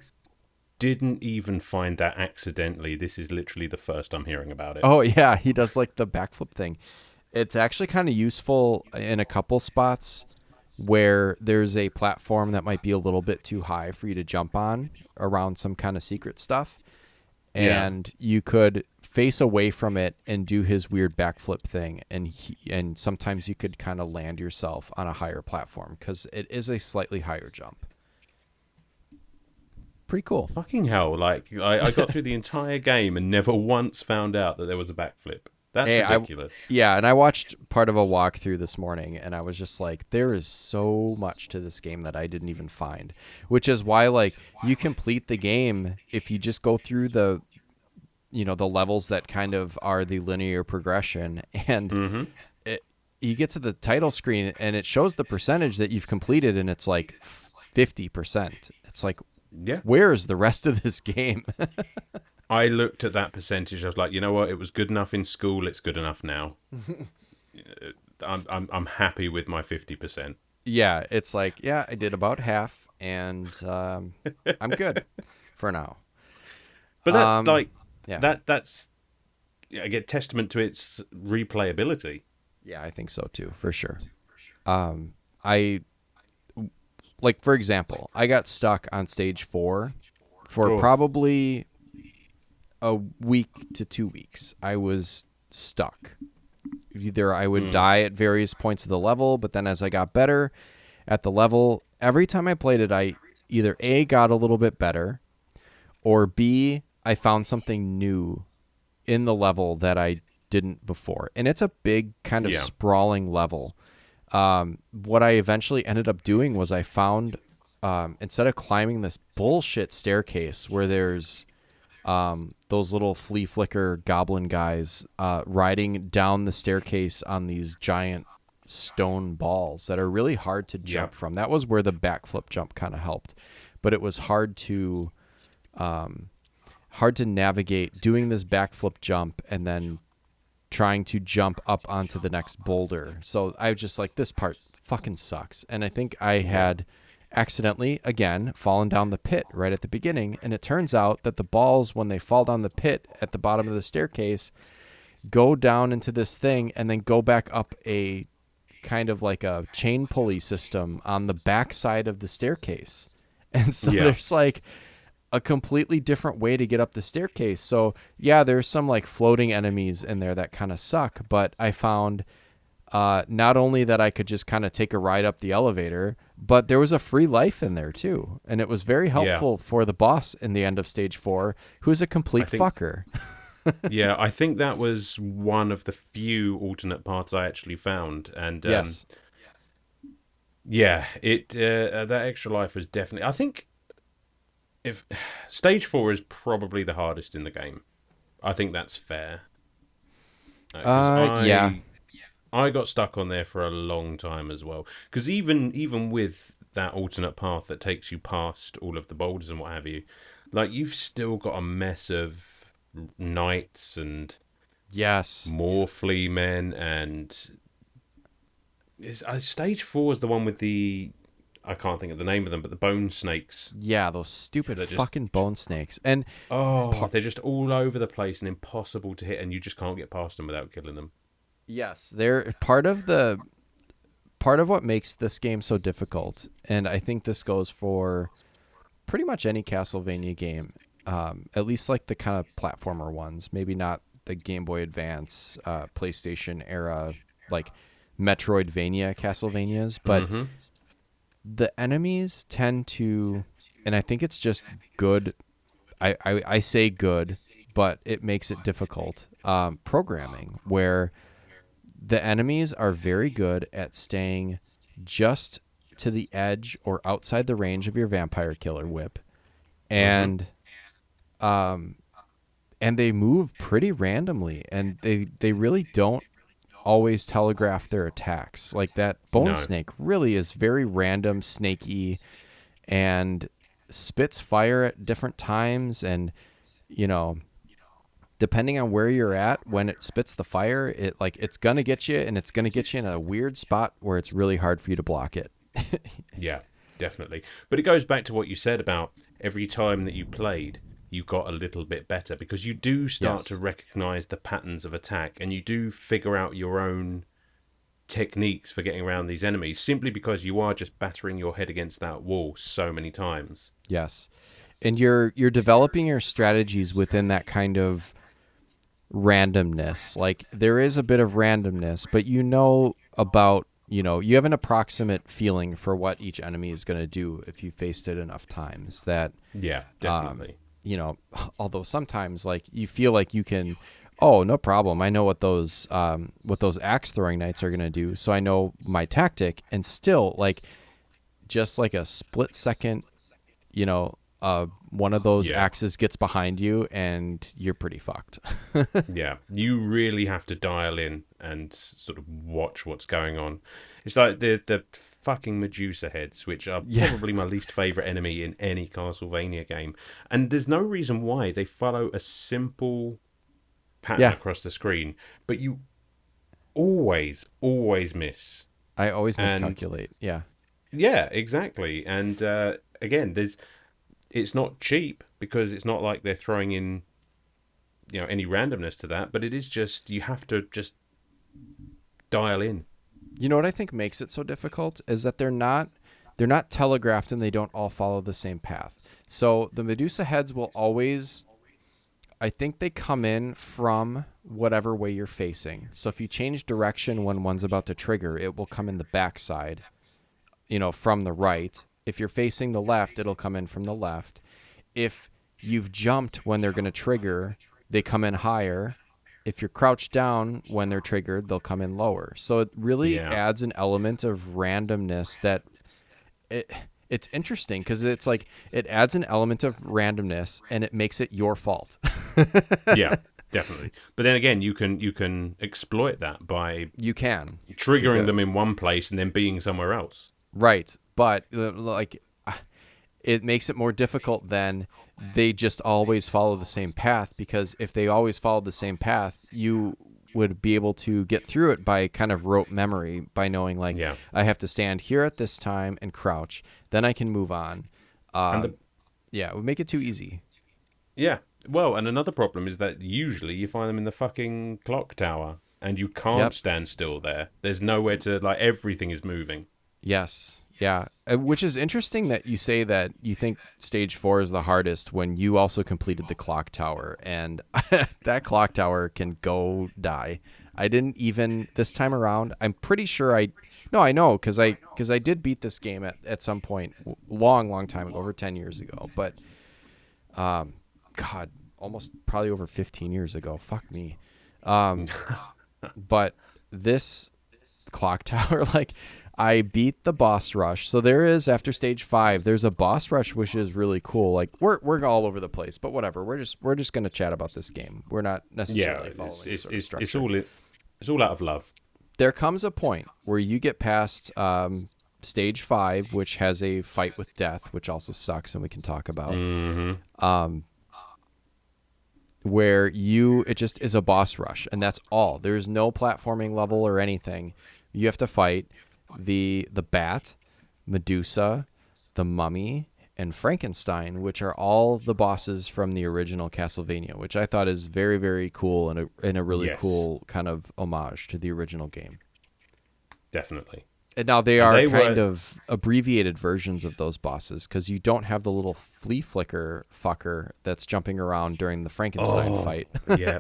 didn't even find that accidentally. This is literally the first I'm hearing about it. Oh yeah, he does the backflip thing. It's actually kind of useful in a couple spots where there's a platform that might be a little bit too high for you to jump on around some kind of secret stuff. And you could face away from it and do his weird backflip thing, and sometimes you could kind of land yourself on a higher platform because it is a slightly higher jump. Pretty cool. Fucking hell! I got through the entire game and never once found out that there was a backflip. That's ridiculous. And I watched part of a walkthrough this morning, and I was just like, there is so much to this game that I didn't even find. Which is why, you complete the game if you just go through the levels that kind of are the linear progression, and you get to the title screen, and it shows the percentage that you've completed, and it's 50%. It's where is the rest of this game? I looked at that percentage. I was like, you know what? It was good enough in school. It's good enough now. I'm happy with my 50%. Yeah, it's like, yeah, I did about half, and I'm good for now. But that's like Yeah, that's again testament to its replayability. yeah, I think so too, for sure. I like, for example, I got stuck on stage 4 for Oh, probably a week to 2 weeks. I was stuck. Either I would die at various points of the level, but then as I got better at the level, every time I played it, I either A, got a little bit better, or B, I found something new in the level that I didn't before. And it's a big kind of yeah, sprawling level. What I eventually ended up doing was I found, instead of climbing this bullshit staircase where there's those little flea flicker goblin guys riding down the staircase on these giant stone balls that are really hard to jump yeah, from. That was where the backflip jump kind of helped, but it was hard to navigate doing this backflip jump and then trying to jump up onto the next boulder. So I was just like, this part fucking sucks. And I think I had accidentally, again, fallen down the pit right at the beginning. And it turns out that the balls, when they fall down the pit at the bottom of the staircase, go down into this thing and then go back up a kind of like a chain pulley system on the back side of the staircase. And so yeah. there's like a completely different way to get up the staircase. So yeah, there's some like floating enemies in there that kind of suck, but I found not only that I could just kind of take a ride up the elevator, but there was a free life in there too. And it was very helpful for the boss in the end of stage 4, who's a complete fucker. Yeah, I think that was one of the few alternate paths I actually found, and Yes. yeah, it that extra life was definitely. I think if stage 4 is probably the hardest in the game. I think that's fair. 'Cause Yeah. I got stuck on there for a long time as well. Because even with that alternate path that takes you past all of the boulders and what have you, like you've still got a mess of knights and Yes. more flea men and stage 4 is the one with the I can't think of the name of them, but the bone snakes. Yeah, those stupid They're just fucking bone snakes. And they're just all over the place and impossible to hit, and you just can't get past them without killing them. yes, they're part of what makes this game so difficult. And I think this goes for pretty much any Castlevania game, at least like the kind of platformer ones. Maybe not the Game Boy Advance, PlayStation era, like Metroidvania Castlevanias, but the enemies tend to, and I think it's just good. I say good, but it makes it difficult. Programming where the enemies are very good at staying just to the edge or outside the range of your vampire killer whip, and they move pretty randomly, and they really don't always telegraph their attacks. Like that bone No. snake really is very random, snaky, and spits fire at different times. And you know, depending on where you're at when it spits the fire, it's gonna get you, and it's gonna get you in a weird spot where it's really hard for you to block it. Yeah, definitely. But it goes back to what you said about every time that you played, you got a little bit better because you do start Yes. to recognize the patterns of attack and you do figure out your own techniques for getting around these enemies simply because you are just battering your head against that wall so many times. Yes. And you're developing your strategies within that kind of randomness. Like there is a bit of randomness, but you have an approximate feeling for what each enemy is going to do if you faced it enough times. That Yeah, definitely. although sometimes like you feel like you can, oh, no problem, I know what those axe throwing knights are going to do, so I know my tactic, and still like just like a split second, one of those Yeah. axes gets behind you and you're pretty fucked. Yeah, you really have to dial in and sort of watch what's going on. It's like the fucking Medusa heads, which are Yeah. probably my least favorite enemy in any Castlevania game. And there's no reason why. They follow a simple pattern Yeah. across the screen, but you always miss. I always And miscalculate. Yeah. yeah, exactly. And again, it's not cheap because it's not like they're throwing in, any randomness to that, but it is just, you have to just dial in. You know what I think makes it so difficult is that they're not telegraphed and they don't all follow the same path. So the Medusa heads will always, I think they come in from whatever way you're facing. So if you change direction when one's about to trigger, it will come in the backside, from the right. If you're facing the left, it'll come in from the left. If you've jumped when they're going to trigger, they come in higher. If you're crouched down when they're triggered, they'll come in lower. So it really adds an element of randomness that it's interesting because it's like it adds an element of randomness and it makes it your fault. Yeah, definitely. But then again, you can exploit that by triggering them in one place and then being somewhere else. Right, but it makes it more difficult than they just always follow the same path, because if they always followed the same path, you would be able to get through it by kind of rote memory, by knowing I have to stand here at this time and crouch, then I can move on. It would make it too easy. Yeah, well, and another problem is that usually you find them in the fucking clock tower and you can't stand still there. There's nowhere to, everything is moving. Yes. Yeah, which is interesting that you say that you think stage 4 is the hardest when you also completed the clock tower, and that clock tower can go die. I didn't even this time around. I'm pretty sure I know because I did beat this game at some point long time ago, over 10 years ago, but God, almost probably over 15 years ago. Fuck me. But this clock tower, I beat the boss rush. So there is, after stage 5, there's a boss rush, which is really cool. We're all over the place, but whatever. We're just going to chat about this game. We're not necessarily following structure. It's all out of love. There comes a point where you get past stage 5, which has a fight with death, which also sucks, and we can talk about. Mm-hmm. Where it just is a boss rush, and that's all. There's no platforming level or anything. You have to fight the bat, Medusa, the Mummy, and Frankenstein, which are all the bosses from the original Castlevania, which I thought is very, very cool and a really cool kind of homage to the original game. Definitely. And now they are kind of abbreviated versions of those bosses, because you don't have the little flea flicker fucker that's jumping around during the Frankenstein fight. Yeah.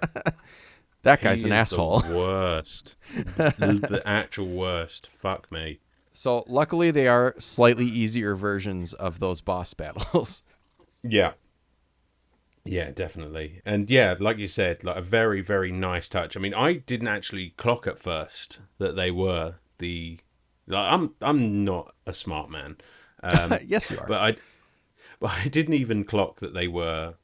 That guy's an asshole. The worst. The actual worst. Fuck me. So luckily they are slightly easier versions of those boss battles. Yeah. Yeah, definitely. And yeah, like you said, a very, very nice touch. I mean, I didn't actually clock at first that they were the... I'm not a smart man. Yes, you are. But I didn't even clock that they were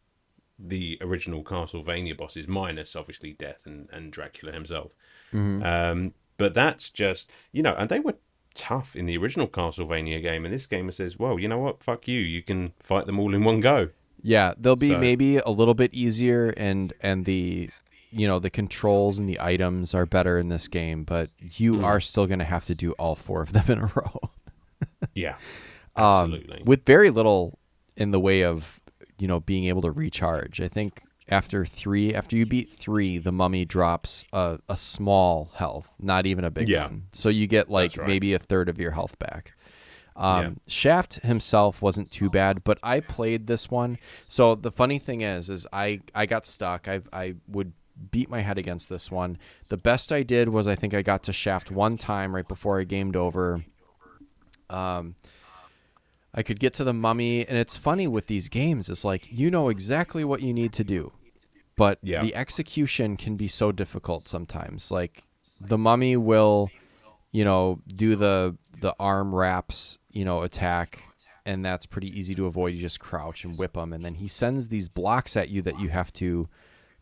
the original Castlevania bosses, minus obviously Death and Dracula himself. Mm-hmm. But that's just, and they were tough in the original Castlevania game, and this game says, well, you know what, fuck you can fight them all in one go. Yeah, they'll be maybe a little bit easier, and the the controls and the items are better in this game, but you are still going to have to do all 4 of them in a row. Yeah, absolutely. With very little in the way of being able to recharge. I think after you beat 3, the Mummy drops a small health, not even a big one. So you get maybe a third of your health back. Shaft himself wasn't too bad, but I played this one. So the funny thing is I got stuck. I would beat my head against this one. The best I did was I think I got to Shaft one time right before I gamed over. I could get to the Mummy, and it's funny with these games. It's exactly what you need to do, but the execution can be so difficult sometimes. The Mummy will, do the arm wraps, attack, and that's pretty easy to avoid. You just crouch and whip him, and then he sends these blocks at you that you have to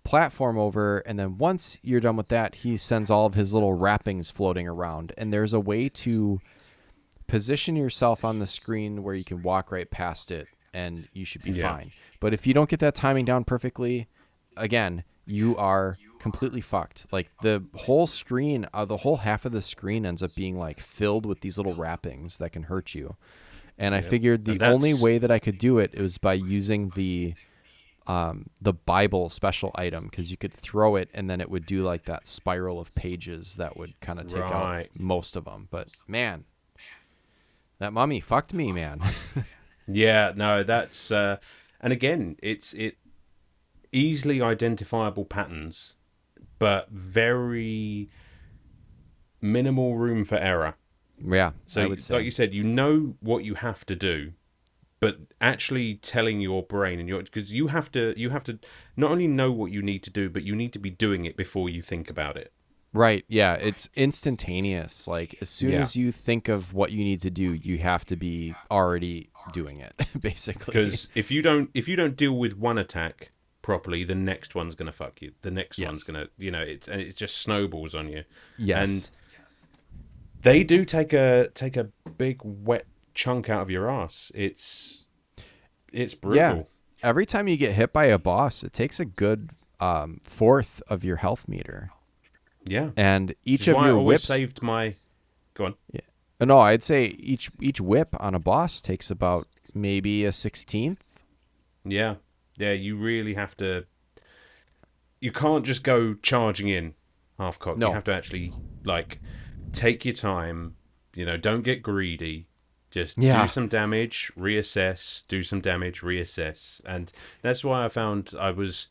platform over, and then once you're done with that, he sends all of his little wrappings floating around, and there's a way to position yourself on the screen where you can walk right past it, and you should be Yeah. fine. But if you don't get that timing down perfectly, again, you are completely fucked. Like the whole screen, the whole half of the screen ends up being like filled with these little wrappings that can hurt you. And I figured the And only that's- way that I could do it was by using the Bible special item, because you could throw it and then it would do like that spiral of pages that would kind of take out Right. most of them. But man, that mummy fucked me, man. Yeah, no, that's and again, it easily identifiable patterns, but very minimal room for error. Yeah, So, I would say. like you said, you know what you have to do, but actually telling your brain and because you have to not only know what you need to do, but you need to be doing it before you think about it. Right. Yeah. It's instantaneous. Like as soon Yeah. as you think of what you need to do, you have to be already doing it, basically. Because if you don't deal with one attack properly, the next one's gonna fuck you. The next Yes. one's gonna, it just snowballs on you. Yes. And they do take a big wet chunk out of your ass. It's brutal. Yeah. Every time you get hit by a boss, it takes a good fourth of your health meter. Yeah. And each Which is of why I your always whips. saved my. Go on. No, I'd say each whip on a boss takes about maybe a 16th. Yeah. Yeah. You really have to. You can't just go charging in half cocked. No. You have to actually take your time. Don't get greedy. Just Yeah. do some damage, reassess. Do some damage, reassess, and that's why I found I was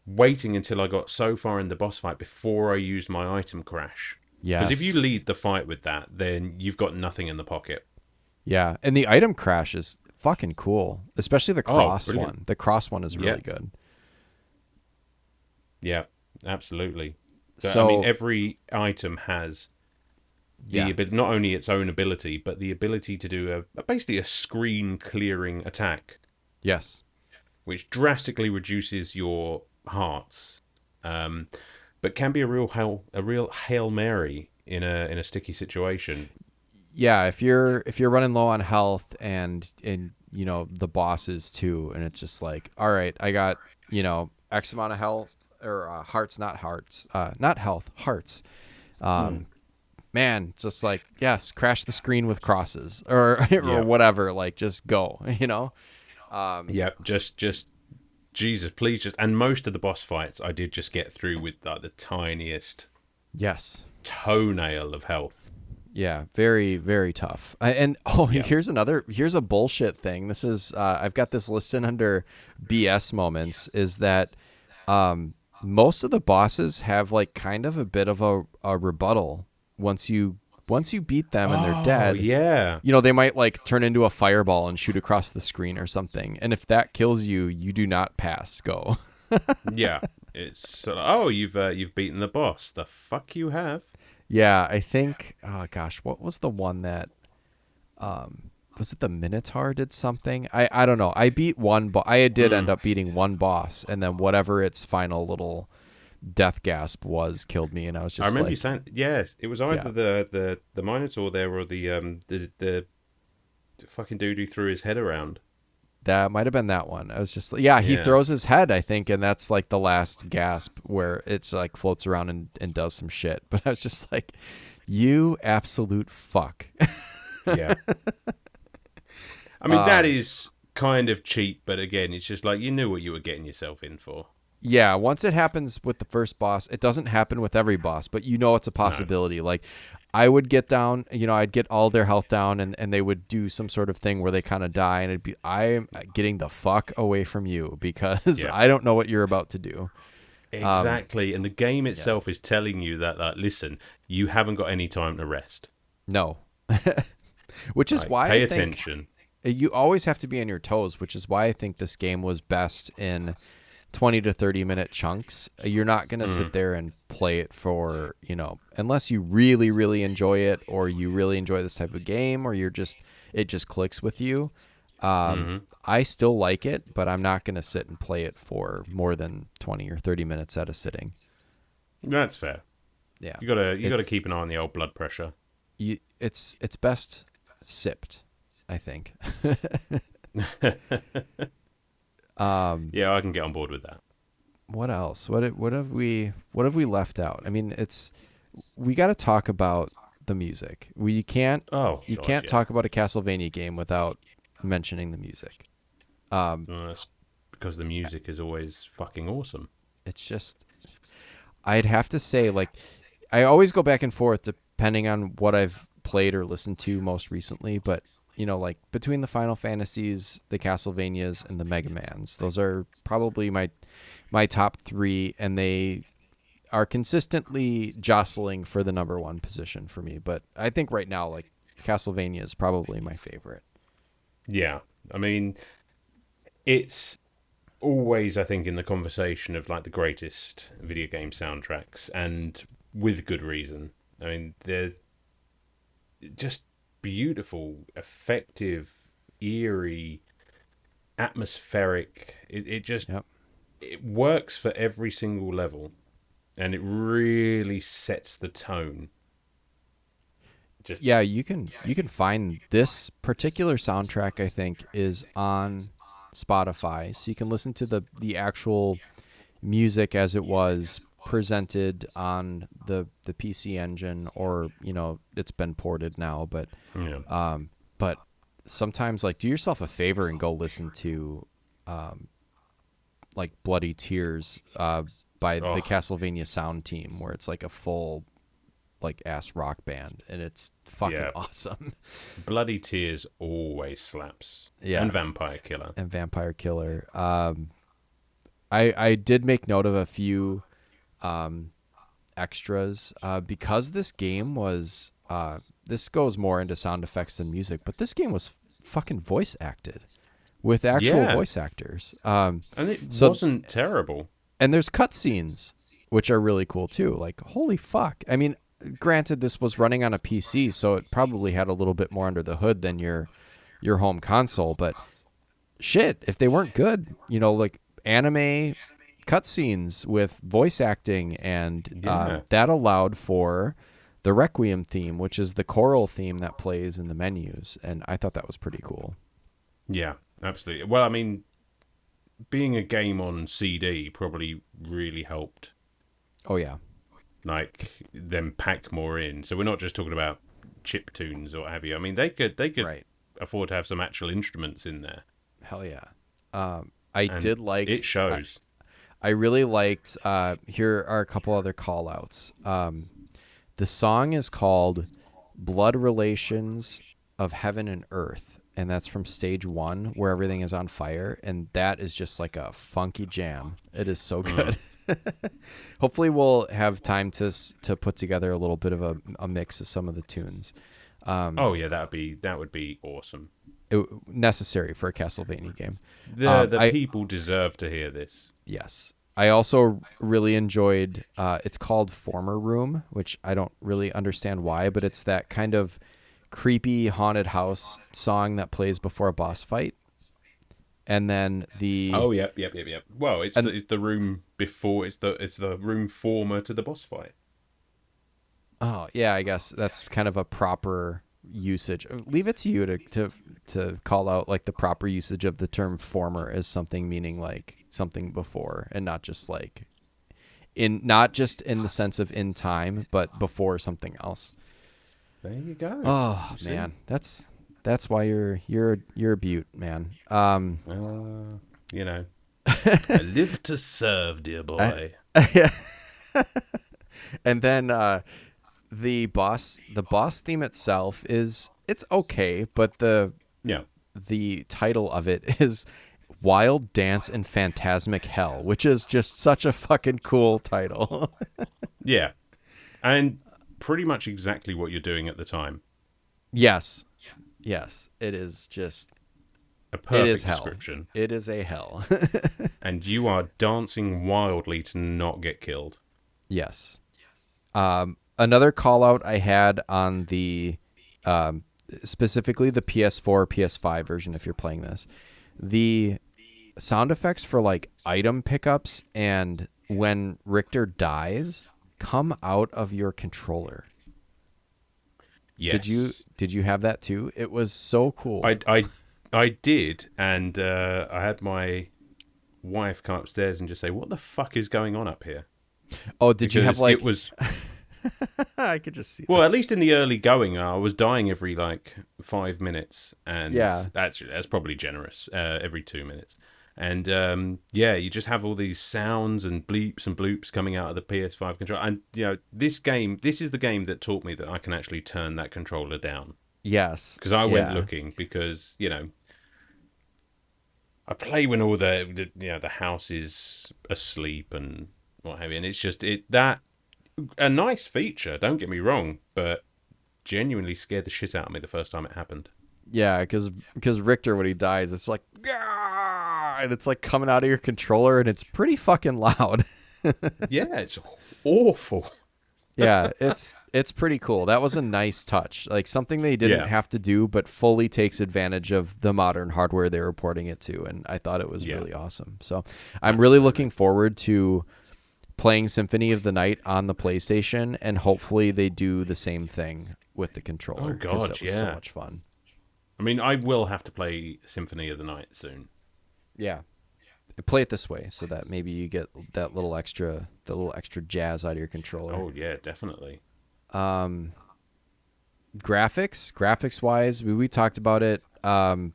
waiting until I got so far in the boss fight before I used my item crash. Yes. Because if you lead the fight with that, then you've got nothing in the pocket. Yeah. And the item crash is fucking cool, especially the cross brilliant. one. The cross one is really Yeah. good. Yeah, absolutely. So, So- I mean, every item has Yeah. but not only its own ability, but the ability to do basically a screen clearing attack, Yes. which drastically reduces your hearts, but can be a real Hail Mary in a sticky situation. Yeah, if you're running low on health and the bosses too, and it's just like, all right, I got X amount of health or hearts, not health, hearts. Man, it's just like, yes, crash the screen with crosses or Yeah. whatever. Like, just go. Yeah, just Jesus, please just. And most of the boss fights, I did just get through with the tiniest Yes. toenail of health. Yeah, very, very tough. Here's a bullshit thing. This is, I've got this listed under BS moments, is that most of the bosses have like kind of a bit of a rebuttal once you beat them and they're dead. Yeah. They might like turn into a fireball and shoot across the screen or something. And if that kills you, you do not pass go. Yeah. It's sort of, you've beaten the boss. The fuck you have. Yeah, I think, oh gosh, what was the one that, was it the Minotaur did something? I don't know. I beat one, but I did end up beating one boss, and then whatever its final little death gasp was killed me, and I was just I remember like, you saying, yes, it was either the Minotaur there or the fucking dude who threw his head around. that might have been that one. I was just like, yeah, he Yeah. throws his head, I think, and that's like the last gasp where it's like floats around and does some shit. But I was just like, you absolute fuck. Yeah. I mean, that is kind of cheap, but again, it's just like you knew what you were getting yourself in for. Yeah, once it happens with the first boss, it doesn't happen with every boss, but it's a possibility. Like, I would get down, I'd get all their health down, and they would do some sort of thing where they kind of die, and it'd be, I'm getting the fuck away from you because Yeah. I don't know what you're about to do. Exactly, and the game itself is telling you that, listen, you haven't got any time to rest. No. Which is Like, why pay I think attention. you always have to be on your toes, which is why I think this game was best in 20 to 30 minute chunks. You're not going to sit there and play it for, unless you really, really enjoy it, or you really enjoy this type of game, or it just clicks with you. I still like it, but I'm not going to sit and play it for more than 20 or 30 minutes at a sitting. That's fair. Yeah. You gotta keep an eye on the old blood pressure. It's best sipped, I think. Yeah, I can get on board with that. What else? What have we left out? I mean, we got to talk about the music. You can't talk about a Castlevania game without mentioning the music. That's because the music is always fucking awesome. It's just, I'd have to say, like, I always go back and forth depending on what I've played or listened to most recently, but like between the Final Fantasies, the Castlevanias, and the Mega Mans, those are probably my top three, and they are consistently jostling for the number one position for me. But I think right now, like, Castlevania is probably my favorite. Yeah, I mean, it's always, I think, in the conversation of like the greatest video game soundtracks, and with good reason. I mean, they're just beautiful, effective, eerie, atmospheric. It just it works for every single level, and it really sets the tone. You can find this particular soundtrack, I think, is on Spotify, so you can listen to the actual music as it was presented on the PC Engine, or it's been ported now, but but sometimes, like, do yourself a favor and go listen to like Bloody Tears by the Castlevania sound team, where it's like a full like ass rock band, and it's fucking awesome. Bloody Tears always slaps. And Vampire Killer. I did make note of a few extras because this game was this goes more into sound effects than music, but this game was fucking voice acted with actual voice actors, and it wasn't terrible. And there's cutscenes which are really cool too. Like, holy fuck. I mean, granted, this was running on a PC, so it probably had a little bit more under the hood than your home console, but shit, if they weren't good, like anime cutscenes with voice acting, and that allowed for the Requiem theme, which is the choral theme that plays in the menus, and I thought that was pretty cool. Yeah, absolutely. Well, I mean, being a game on CD probably really helped. Oh yeah. Like, them pack more in. So we're not just talking about chip tunes or what have you. I mean, they could afford to have some actual instruments in there. Hell yeah. I did like it shows. I really liked here are a couple other call outs. The song is called Blood Relations of Heaven and Earth, and that's from stage 1 where everything is on fire, and that is just like a funky jam. It is so good. Hopefully we'll have time to put together a little bit of a mix of some of the tunes. That would be awesome. Necessary for a Castlevania game. The people deserve to hear this. Yes. I also really enjoyed, it's called Former Room, which I don't really understand why, but it's that kind of creepy haunted house song that plays before a boss fight. And then the yep. Well, it's the room before, it's the room former to the boss fight. Oh yeah, I guess that's kind of a proper usage. Leave it to you to call out like the proper usage of the term former as something meaning like something before, and not just in the sense of in time, but before something else. There you go. Oh man, that's why you're a beaut, man. I live to serve, dear boy. And then the boss theme itself it's okay, but the title of it is Wild Dance in Phantasmic Hell, which is just such a fucking cool title. Yeah. And pretty much exactly what you're doing at the time. Yes, it is just a perfect it is description. Hell. It is a hell. And you are dancing wildly to not get killed. Yes. Another call out I had on the specifically the PS4, PS5 version, if you're playing this, the sound effects for like item pickups and when Richter dies come out of your controller. Yes. did you have that too? It was so cool. I did, and I had my wife come upstairs and just say, "What the fuck is going on up here?" Oh, did you have Because it like was, I could just see well, at this. least in the early going, I was dying every like 5 minutes, and Yeah. actually that's probably generous. Every 2 minutes, and yeah, you just have all these sounds and bleeps and bloops coming out of the PS5 controller. And this is the game that taught me that I can actually turn that controller down. Yes. Because I went Yeah. looking, because I play when all the house is asleep and what have you, and it's just that a nice feature. Don't get me wrong, but genuinely scared the shit out of me the first time it happened. Yeah, because Richter, when he dies, it's like, "Gah!" And it's like coming out of your controller, and it's pretty fucking loud. Yeah, it's awful. Yeah, it's pretty cool. That was a nice touch, like something they didn't Yeah. have to do, but fully takes advantage of the modern hardware they were porting it to, and I thought it was Yeah. really awesome. So I'm really looking forward to playing Symphony of the Night on the PlayStation, and hopefully they do the same thing with the controller. Oh 'Cause God, it was so yeah. much fun. I mean, I will have to play Symphony of the Night soon. Yeah. Play it this way so that maybe you get that the little extra jazz out of your controller. Oh yeah, definitely. Graphics wise, we talked about it a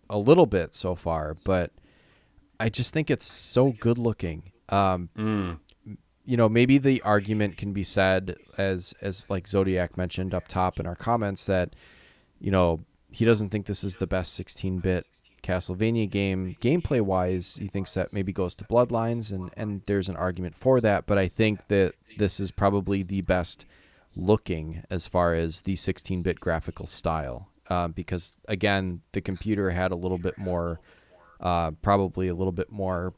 little bit so far, but I just think it's so good looking. Maybe the argument can be said as like Zodiac mentioned up top in our comments that he doesn't think this is the best 16-bit Castlevania game. Gameplay wise, he thinks that maybe goes to Bloodlines, and there's an argument for that, but I think that this is probably the best looking as far as the 16-bit graphical style, because again, the computer had a little bit more, probably a little bit more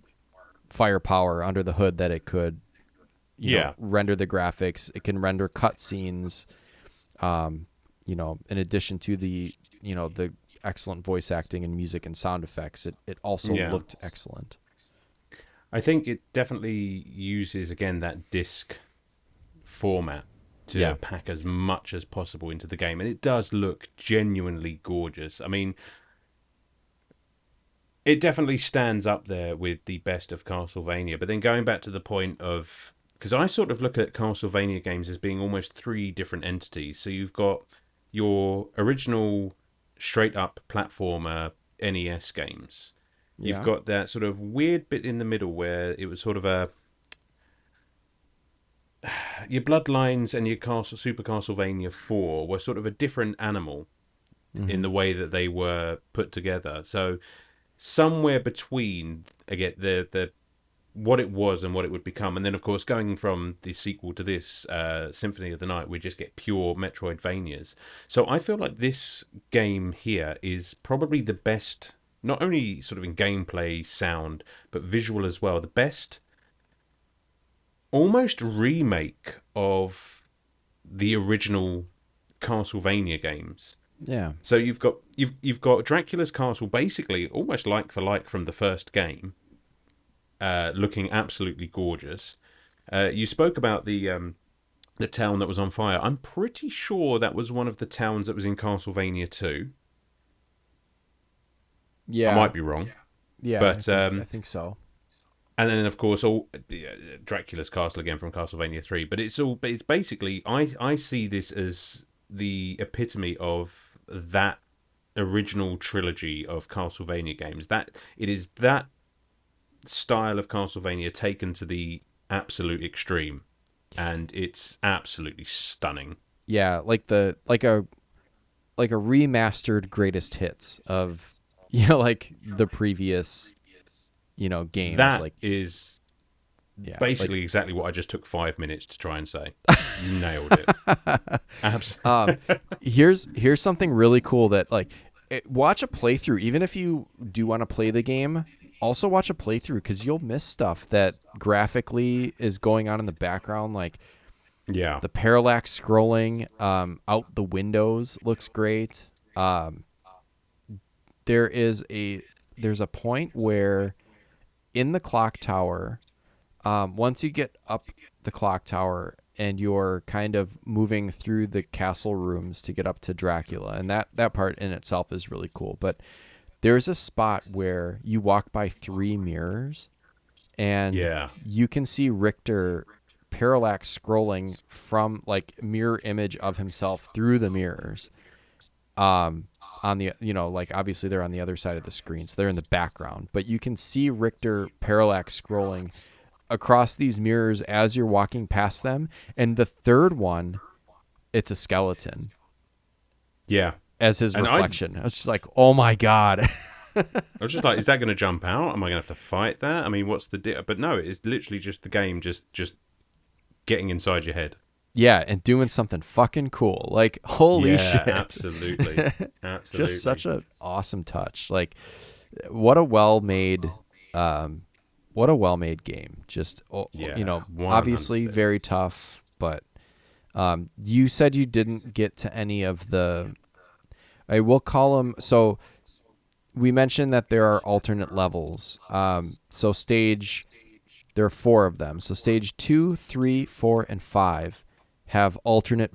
firepower under the hood that it could render the graphics. It can render cutscenes, in addition to the excellent voice acting and music and sound effects. It also looked excellent. I think it definitely uses, again, that disc format to pack as much as possible into the game, and it does look genuinely gorgeous. I mean, it definitely stands up there with the best of Castlevania. But then going back to the point of, because I sort of look at Castlevania games as being almost three different entities. So you've got your original straight up platformer NES games. You've got that sort of weird bit in the middle where it was sort of your Bloodlines and your Super Castlevania 4 were sort of a different animal in the way that they were put together. So somewhere between, again, the what it was and what it would become, and then of course going from the sequel to this Symphony of the Night, we just get pure Metroidvanias. So I feel like this game here is probably the best, not only sort of in gameplay, sound, but visual as well, the best almost remake of the original Castlevania games. Yeah. So you've got Dracula's Castle, basically almost like for like from the first game, looking absolutely gorgeous. You spoke about the town that was on fire. I'm pretty sure that was one of the towns that was in Castlevania 2. Yeah. I might be wrong. Yeah, but I think so. And then of course all Dracula's Castle again from Castlevania 3. But it's basically, I see this as the epitome of that original trilogy of Castlevania games. That it is that style of Castlevania taken to the absolute extreme, and it's absolutely stunning. Yeah, like a remastered greatest hits of like the previous games. That like is yeah, basically exactly what I just took 5 minutes to try and say. You nailed it. Absolutely. Here's something really cool that watch a playthrough. Even if you do want to play the game, also watch a playthrough, because you'll miss stuff that graphically is going on in the background. Like the parallax scrolling out the windows looks great. There's a point where in the clock tower, once you get up the clock tower, and you're kind of moving through the castle rooms to get up to Dracula, and that part in itself is really cool. But there's a spot where you walk by 3 mirrors, and Yeah. you can see Richter parallax scrolling from like mirror image of himself through the mirrors. On the, like obviously they're on the other side of the screen, so they're in the background, but you can see Richter parallax scrolling across these mirrors as you're walking past them. And the third one, it's a skeleton. Yeah. As his And reflection. I was just like, oh my God. I was just like, is that going to jump out? Am I going to have to fight that? I mean, what's the But no, it's literally just the game just getting inside your head. Yeah, and doing something fucking cool. Like, holy shit. Absolutely. Absolutely. Just such an awesome touch. Like, what a well-made game. Just, obviously 100%. very tough, but you said you didn't get to any of the, I will call them, so we mentioned that there are alternate levels. So there are 4 of them. So stage 2, 3, 4, and 5 have alternate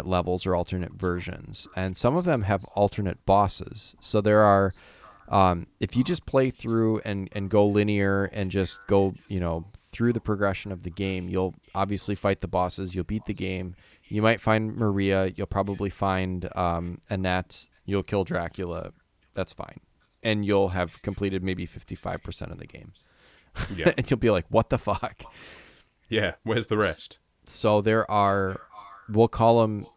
levels or alternate versions, and some of them have alternate bosses. So there are, if you just play through and go linear and just go, through the progression of the game, you'll obviously fight the bosses, you'll beat the game, you might find Maria, you'll probably find Annette, you'll kill Dracula, that's fine, and you'll have completed maybe 55% of the game. Yeah. And you'll be like, what the fuck? Yeah, where's the rest? So there are, we'll call them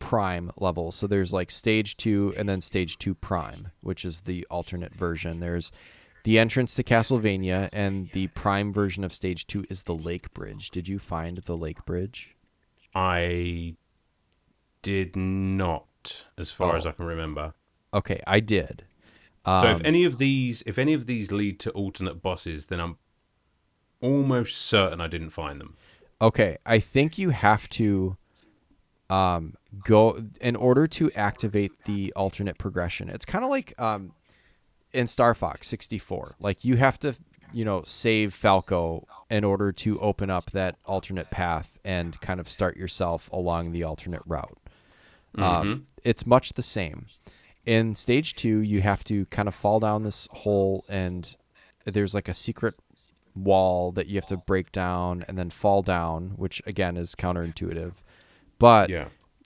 prime levels. So there's like stage 2 and then stage 2 prime, which is the alternate version. There's the entrance to Castlevania, and the prime version of stage 2 is the Lake Bridge. Did you find the Lake Bridge? I did not, as far as I can remember. Okay, I did. So if any of these lead to alternate bosses, then I'm almost certain I didn't find them. Okay, I think you have to go in order to activate the alternate progression. It's kind of like in Star Fox 64. Like, you have to, save Falco in order to open up that alternate path and kind of start yourself along the alternate route. It's much the same. In stage 2, you have to kind of fall down this hole, and there's like a secret wall that you have to break down and then fall down, which again is counterintuitive. But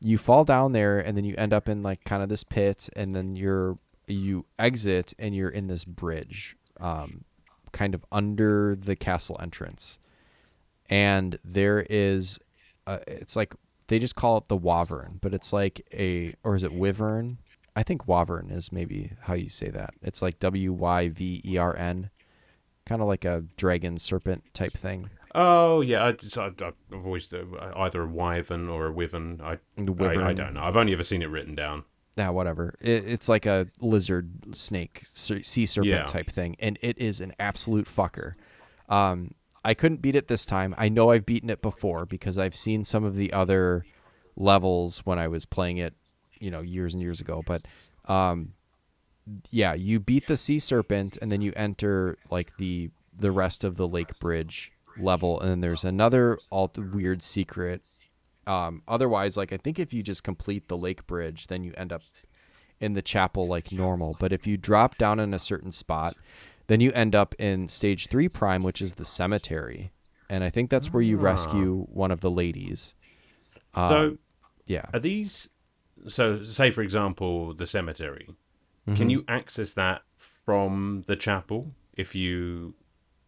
you fall down there, and then you end up in like kind of this pit, and then you exit, and you're in this bridge, kind of under the castle entrance. And there is, it's like, they just call it the Wyvern, but it's like or is it Wyvern? I think Wyvern is maybe how you say that. It's like Wyvern, kind of like a dragon serpent type thing. Oh yeah, I've always either a wyvern or a wyvern. I don't know. I've only ever seen it written down. Yeah, whatever. It's like a lizard, snake, sea serpent type thing, and it is an absolute fucker. I couldn't beat it this time. I know I've beaten it before because I've seen some of the other levels when I was playing it, years and years ago. But you beat the sea serpent, and then you enter like the rest of the Lake Bridge level, and then there's another weird secret. Otherwise, like, I think if you just complete the Lake Bridge, then you end up in the chapel like normal. But if you drop down in a certain spot, then you end up in stage 3 prime, which is the cemetery, and I think that's where you rescue one of the ladies. Are these? So, say for example, the cemetery. Can you access that from the chapel if you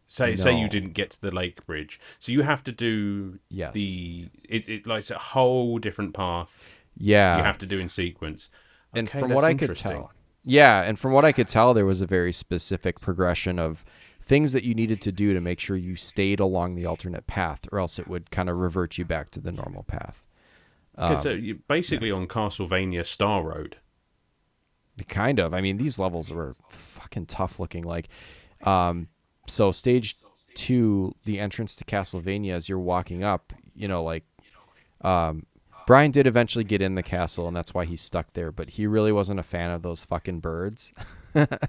say you didn't get to the Lake Bridge? So you have to do it like it's a whole different path. Yeah, you have to do in sequence. And from what I could tell, there was a very specific progression of things that you needed to do to make sure you stayed along the alternate path, or else it would kind of revert you back to the normal path. So you're basically on Castlevania Star Road. Kind of. I mean, these levels were fucking tough looking. Like, so stage 2, the entrance to Castlevania, as you're walking up, Brian did eventually get in the castle, and that's why he's stuck there. But he really wasn't a fan of those fucking birds.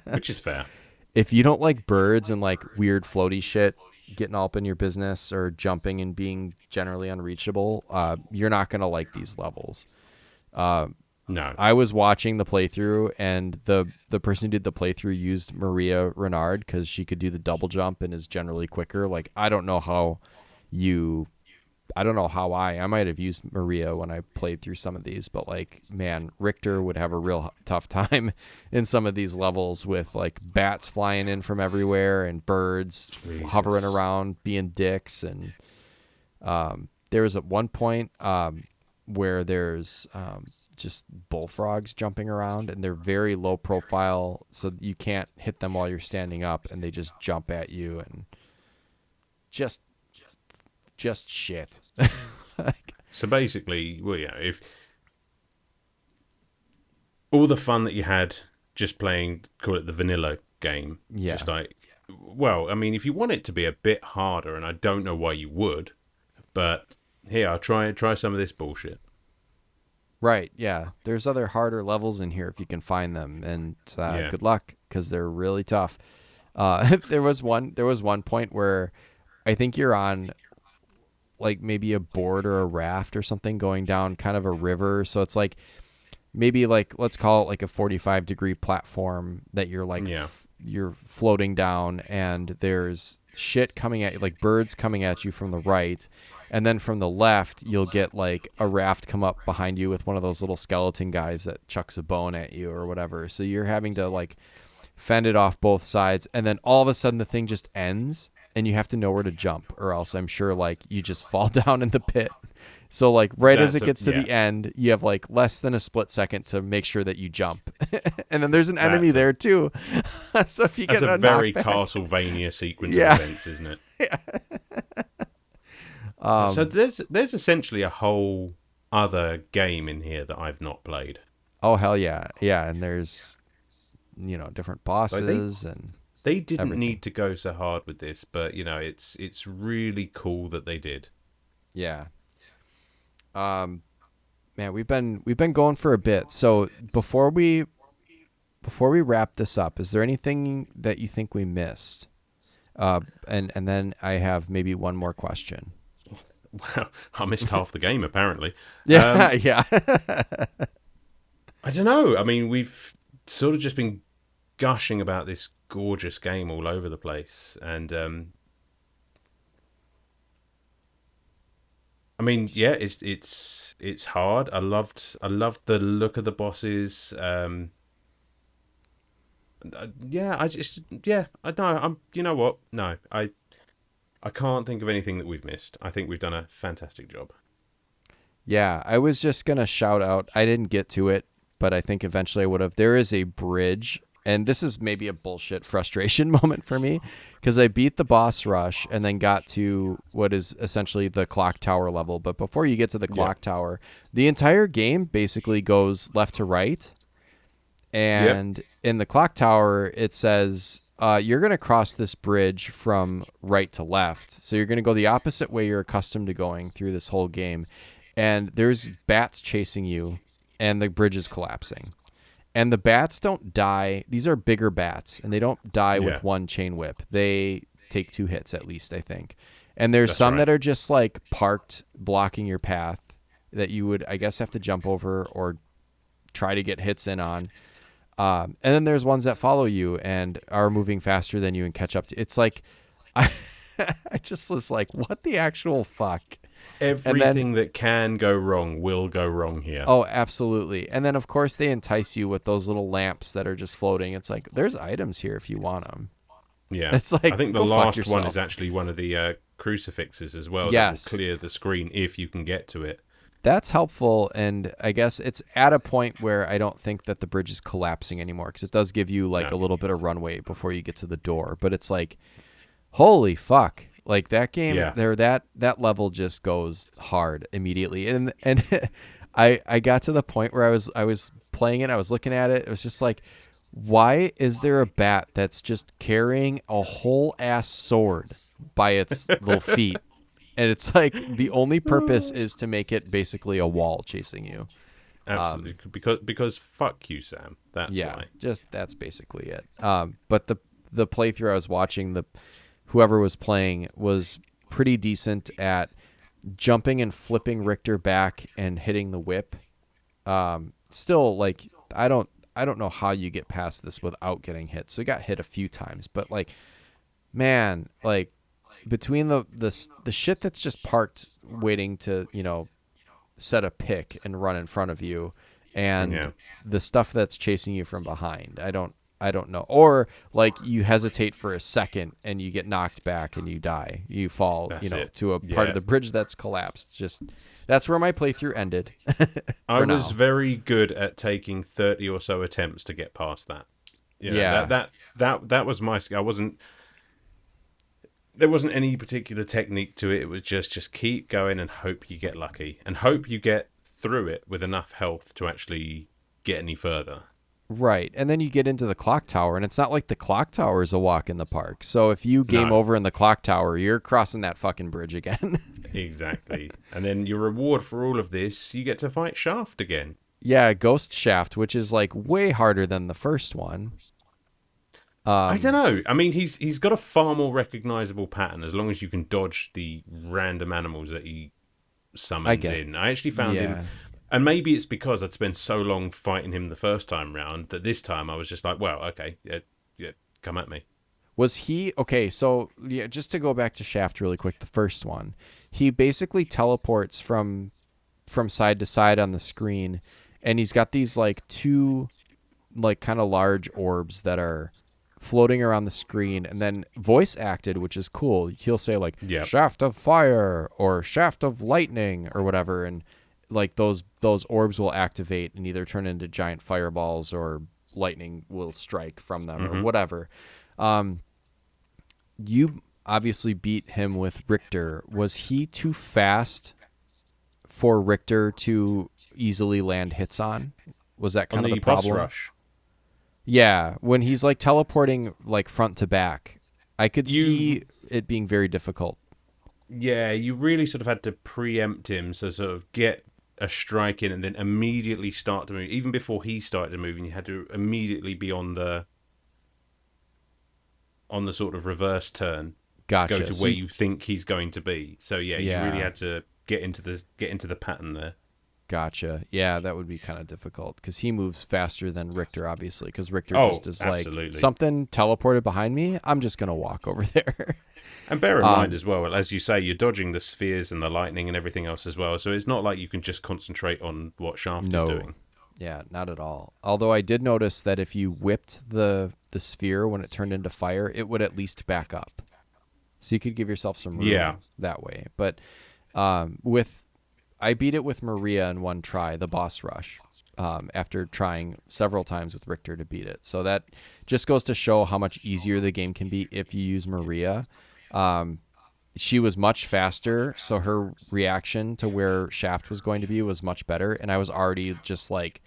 Which is fair. If you don't like birds and like weird floaty shit, getting all up in your business or jumping and being generally unreachable, you're not going to like these levels. No. I was watching the playthrough, and the person who did the playthrough used Maria Renard because she could do the double jump and is generally quicker. Like, I don't know how I might have used Maria when I played through some of these, but like, man, Richter would have a real tough time in some of these levels with like bats flying in from everywhere and birds hovering around being dicks. And there was at one point where there's just bullfrogs jumping around, and they're very low profile, so you can't hit them while you're standing up, and they just jump at you and just shit. So basically, well, yeah, if all the fun that you had just playing, call it the vanilla game, Yeah. just like, well, I mean, if you want it to be a bit harder, and I don't know why you would, but here, I'll try some of this bullshit. Right, yeah. There's other harder levels in here if you can find them, and good luck because they're really tough. There was one point where I think you're on like maybe a board or a raft or something going down kind of a river, so it's like maybe like, let's call it like a 45-degree platform that you're like you're floating down, and there's shit coming at you, like birds coming at you from the right. And then from the left, you'll get like a raft come up behind you with one of those little skeleton guys that chucks a bone at you or whatever. So you're having to like fend it off both sides. And then all of a sudden the thing just ends and you have to know where to jump, or else I'm sure like you just fall down in the pit. So like as it gets to the end, you have like less than a split second to make sure that you jump. And then there's an enemy there too. So if you get a very Castlevania sequence of events, isn't it? Yeah. So there's essentially a whole other game in here that I've not played. Oh hell yeah, yeah! And there's different bosses, and they didn't everything. need to go so hard with this, but it's really cool that they did. Yeah. Man, we've been going for a bit. So before we wrap this up, is there anything that you think we missed? And then I have maybe one more question. Well, I missed half the game, apparently. Yeah, yeah. I don't know. I mean, we've sort of just been gushing about this gorgeous game all over the place. And, I mean, yeah, it's hard. I loved the look of the bosses. I'm you know what? No, I can't think of anything that we've missed. I think we've done a fantastic job. Yeah, I was just going to shout out, I didn't get to it, but I think eventually I would have. There is a bridge, and this is maybe a bullshit frustration moment for me, because I beat the boss rush and then got to what is essentially the clock tower level. But before you get to the clock tower, the entire game basically goes left to right. And in the clock tower, it says you're going to cross this bridge from right to left. So you're going to go the opposite way you're accustomed to going through this whole game. And there's bats chasing you, and the bridge is collapsing. And the bats don't die. These are bigger bats, and they don't die with one chain whip. They take 2 hits at least, I think. And there's some that are just like parked, blocking your path that you would, I guess, have to jump over or try to get hits in on. And then there's ones that follow you and are moving faster than you and catch up to. It's like, I just was like, what the actual fuck? Everything that can go wrong will go wrong here. Oh, absolutely. And then, of course, they entice you with those little lamps that are just floating. It's like, there's items here if you want them. Yeah. It's like, I think the last one is actually one of the crucifixes as well. Yes. That will clear the screen if you can get to it. That's helpful, and I guess it's at a point where I don't think that the bridge is collapsing anymore, because it does give you like a little bit of runway before you get to the door. But it's like, holy fuck. Like that game there, that level just goes hard immediately. And I got to the point where I was playing it, I was looking at it, it was just like, why is there a bat that's just carrying a whole ass sword by its little feet? And it's like the only purpose is to make it basically a wall chasing you. Absolutely, because fuck you, Sam. That's why. That's basically it. But the playthrough I was watching, whoever was playing was pretty decent at jumping and flipping Richter back and hitting the whip. Still, like, I don't know how you get past this without getting hit. So he got hit a few times, but like, man, like between the shit that's just parked waiting to, set a pick and run in front of you, and the stuff that's chasing you from behind, I don't know. Or like you hesitate for a second and you get knocked back and you die. You fall, to a part of the bridge that's collapsed. Just that's where my playthrough ended. I was very good at taking 30 or so attempts to get past that. That was my skill. There wasn't any particular technique to it. It was just keep going and hope you get lucky and hope you get through it with enough health to actually get any further. Right. And then you get into the clock tower, and it's not like the clock tower is a walk in the park. So if you game over in the clock tower, you're crossing that fucking bridge again. Exactly. And then your reward for all of this, you get to fight Shaft again. Yeah, Ghost Shaft, which is like way harder than the first one. I don't know. I mean, he's got a far more recognizable pattern as long as you can dodge the random animals that he summons in. I actually found him... And maybe it's because I'd spent so long fighting him the first time round that this time I was just like, well, okay, yeah, come at me. Was he... Okay, so yeah, just to go back to Shaft really quick, the first one, he basically teleports from side to side on the screen, and he's got these like two like kind of large orbs that are floating around the screen, and then voice acted, which is cool. He'll say like, Shaft of Fire or Shaft of Lightning or whatever, and like those orbs will activate and either turn into giant fireballs or lightning will strike from them or whatever. You obviously beat him with Richter. Was he too fast for Richter to easily land hits on? Was that kind of the problem? Boss rush. Yeah, when he's like teleporting like front to back, I could see it being very difficult. Yeah, you really sort of had to preempt him, so sort of get a strike in and then immediately start to move. Even before he started to move, and you had to immediately be on the sort of reverse turn to go to where you think he's going to be. So you really had to get into the pattern there. Gotcha. Yeah, that would be kind of difficult because he moves faster than Richter, obviously, because Richter just is absolutely. Like, something teleported behind me, I'm just going to walk over there. And bear in mind as well, as you say, you're dodging the spheres and the lightning and everything else as well, so it's not like you can just concentrate on what Shaft is doing. Yeah, not at all. Although I did notice that if you whipped the sphere when it turned into fire, it would at least back up. So you could give yourself some room that way. But I beat it with Maria in one try, the boss rush, after trying several times with Richter to beat it. So that just goes to show how much easier the game can be if you use Maria. She was much faster, so her reaction to where Shaft was going to be was much better, and I was already just like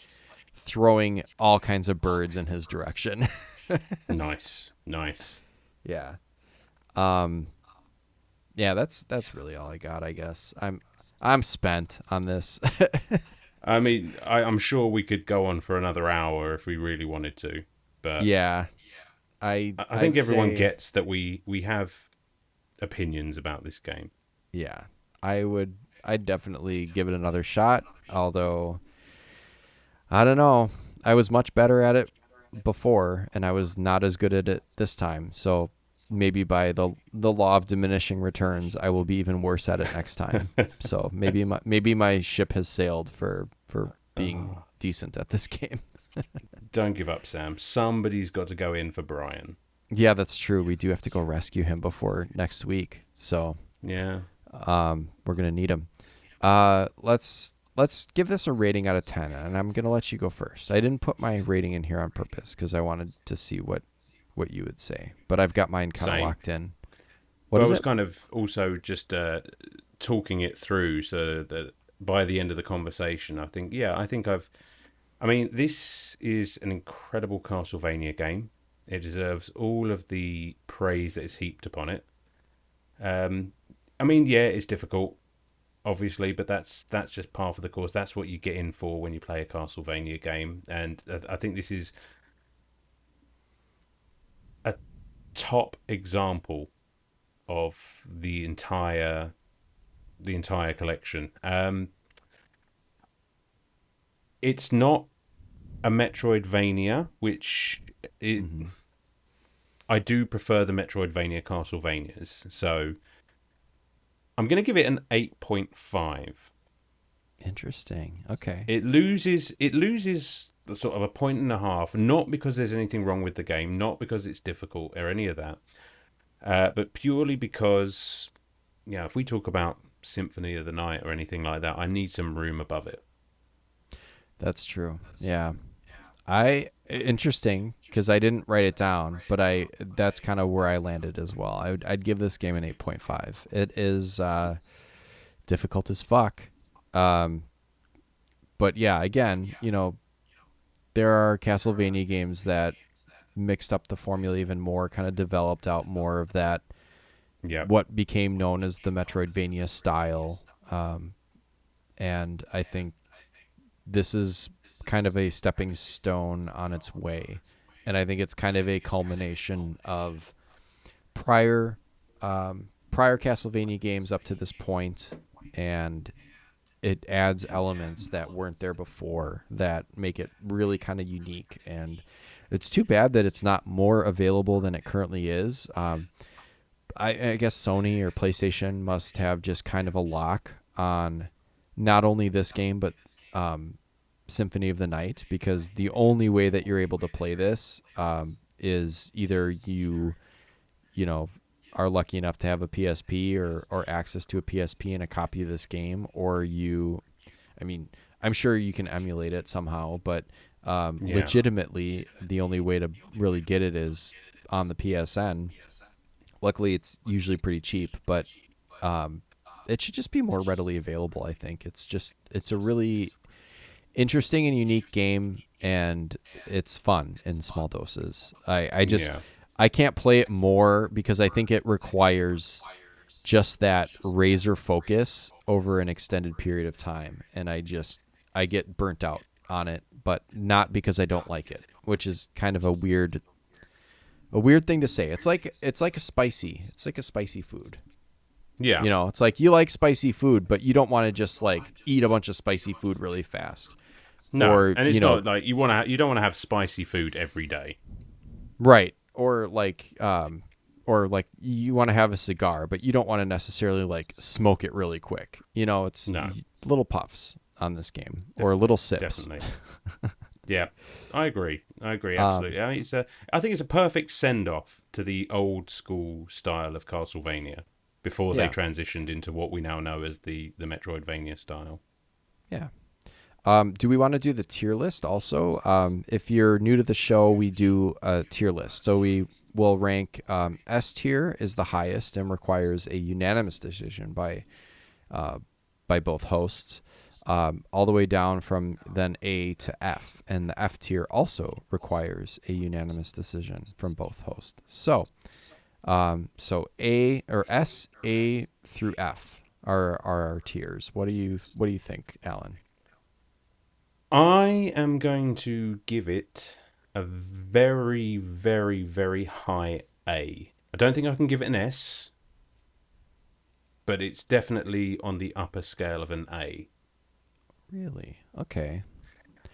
throwing all kinds of birds in his direction. Nice. Yeah. Yeah, that's really all I got, I guess. I'm spent on this. I mean, I'm sure we could go on for another hour if we really wanted to, but yeah, I think everyone gets that we have opinions about this game. Yeah, I'd definitely give it another shot, although I don't know. I was much better at it before, and I was not as good at it this time. So maybe by the law of diminishing returns, I will be even worse at it next time. So maybe my ship has sailed for being decent at this game. Don't give up, Sam. Somebody's got to go in for Brian. Yeah, that's true. We do have to go rescue him before next week. So yeah, we're gonna need him. Let's give this a rating out of 10, and I'm gonna let you go first. I didn't put my rating in here on purpose because I wanted to see what you would say, but I've got mine kind of locked in. I was kind of also just talking it through so that by the end of the conversation, I think this is an incredible Castlevania game. It deserves all of the praise that is heaped upon it. It's difficult, obviously, but that's just par for the course. That's what you get in for when you play a Castlevania game, and I think this is a top example of the entire collection. It's not a Metroidvania, which I do prefer the Metroidvania Castlevanias. So I'm going to give it an 8.5. Interesting. Okay. It loses sort of a point and a half, not because there's anything wrong with the game, not because it's difficult or any of that, but purely because, if we talk about Symphony of the Night or anything like that, I need some room above it. That's true. Yeah. Interesting, because I didn't write it down, but that's kind of where I landed as well. I'd give this game an 8.5. It is difficult as fuck. But yeah, again, there are Castlevania games that mixed up the formula even more, kind of developed out more of that, what became known as the Metroidvania style. And I think this is kind of a stepping stone on its way. And I think it's kind of a culmination of prior Castlevania games up to this point, and it adds elements that weren't there before that make it really kind of unique. And it's too bad that it's not more available than it currently is. I guess Sony or PlayStation must have just kind of a lock on not only this game, but Symphony of the Night, because the only way that you're able to play this is either you are lucky enough to have a PSP or access to a PSP and a copy of this game, or I'm sure you can emulate it somehow, but legitimately the only way to really get it is on the PSN. Luckily, it's usually pretty cheap, but it should just be more readily available, I think. It's a really interesting and unique game, and it's fun in small doses. I can't play it more because I think it requires just that razor focus over an extended period of time, and I get burnt out on it, but not because I don't like it, which is kind of a weird thing to say. It's like a spicy food. Yeah. It's like you like spicy food, but you don't want to just like eat a bunch of spicy food really fast. No, and it's not like you don't want to have spicy food every day. Right. Or like you want to have a cigar, but you don't want to necessarily like smoke it really quick. It's little puffs on this game, or little sips. Definitely. Yeah, I agree. Absolutely. I think it's a perfect send off to the old school style of Castlevania before they transitioned into what we now know as the Metroidvania style. Yeah. Do we want to do the tier list also? If you're new to the show, we do a tier list. So we will rank S tier is the highest and requires a unanimous decision by both hosts, all the way down from then A to F. And the F tier also requires a unanimous decision from both hosts. So A or S, A through F are our tiers. What do you think, Alan? I am going to give it a very, very, very high A. I don't think I can give it an S, but it's definitely on the upper scale of an A. Really? Okay.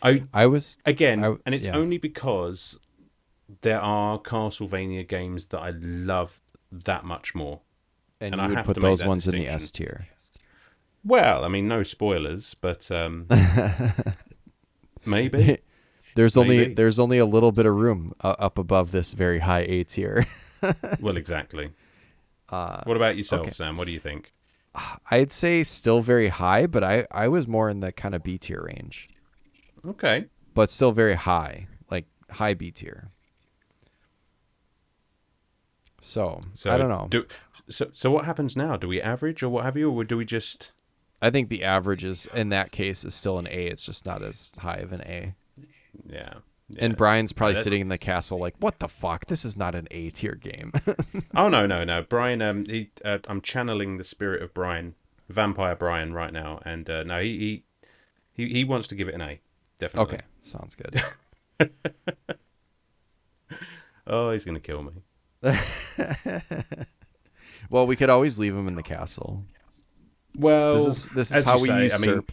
I was again, and it's only because there are Castlevania games that I love that much more, and you would put those ones in the S tier. Well, I mean, no spoilers, but maybe there's only a little bit of room up above this very high A tier. Well, exactly. What about yourself, Sam? What do you think? I'd say still very high, but I was more in the kind of B tier range. Okay. But still very high, like high B tier. So I don't know. So what happens now? Do we average or what have you, or do we just... I think the average is, in that case, is still an A. It's just not as high of an A. Yeah. And Brian's probably sitting in the castle like, what the fuck? This is not an A tier game. Oh, no. Brian, I'm channeling the spirit of Brian, Vampire Brian right now. And no, he wants to give it an A. Definitely. Okay. Sounds good. Oh, he's going to kill me. Well, we could always leave him in the castle. Well, This is as how you we say, usurp.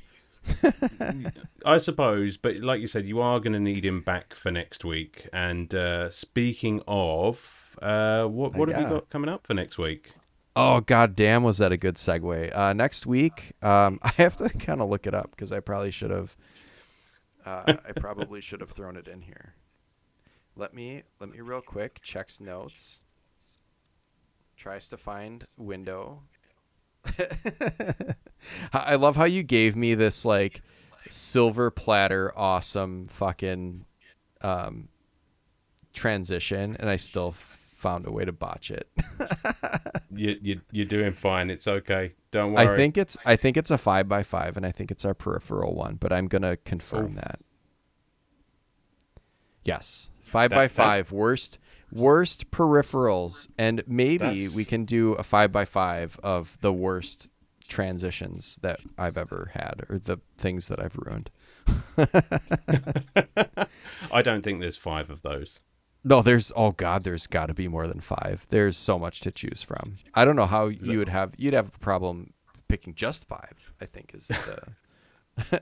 I suppose, but like you said, you are going to need him back for next week. And speaking of, what have you Yeah. got coming up for next week? Oh, god damn, was that a good segue. Next week, I have to kind of look it up because I probably should have thrown it in here. Let me real quick. Checks notes. Tries to find window. I love how you gave me this like silver platter awesome fucking transition, and I still found a way to botch it. You're doing fine. It's okay. Don't worry. I think it's a 5x5, and I think it's our peripheral one, but I'm gonna confirm that. Yes, 5x5 worst peripherals, and maybe we can do a 5x5 of the worst transitions that I've ever had, or the things that I've ruined. I don't think there's 5 of those. No, there's got to be more than 5. There's so much to choose from. I don't know how you'd have a problem picking just 5. I think is the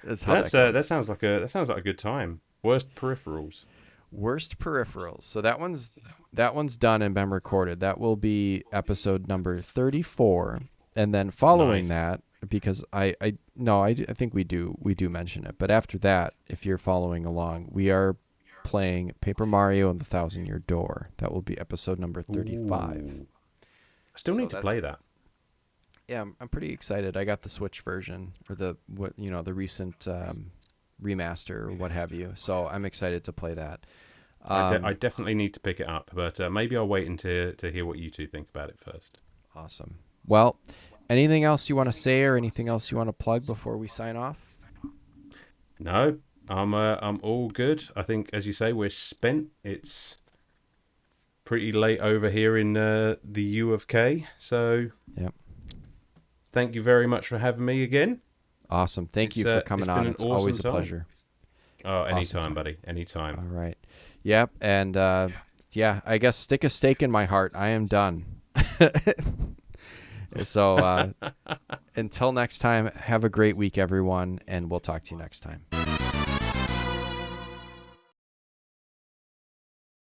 that's how that sounds like a good time. Worst peripherals. Worst peripherals. So that one's done and been recorded. That will be episode number 34, and then following that, because I think we do mention it. But after that, if you're following along, we are playing Paper Mario and the Thousand-Year Door. That will be episode number 35. Ooh. I still need to play that. Yeah, I'm pretty excited. I got the Switch version, or the recent remaster or what have you. So I'm excited to play that. I definitely need to pick it up, but maybe I'll wait to hear what you two think about it first. Awesome. Well, anything else you want to say, or anything else you want to plug before we sign off? No, I'm all good. I think, as you say, we're spent. It's pretty late over here in the U of K. So, yep. Thank you very much for having me again. Awesome. Thank you for coming on. It's awesome always a time. pleasure. Oh, anytime, Awesome. buddy. Anytime. All right. Yep. And I guess stick a stake in my heart. I am done. So until next time, have a great week, everyone, and we'll talk to you next time.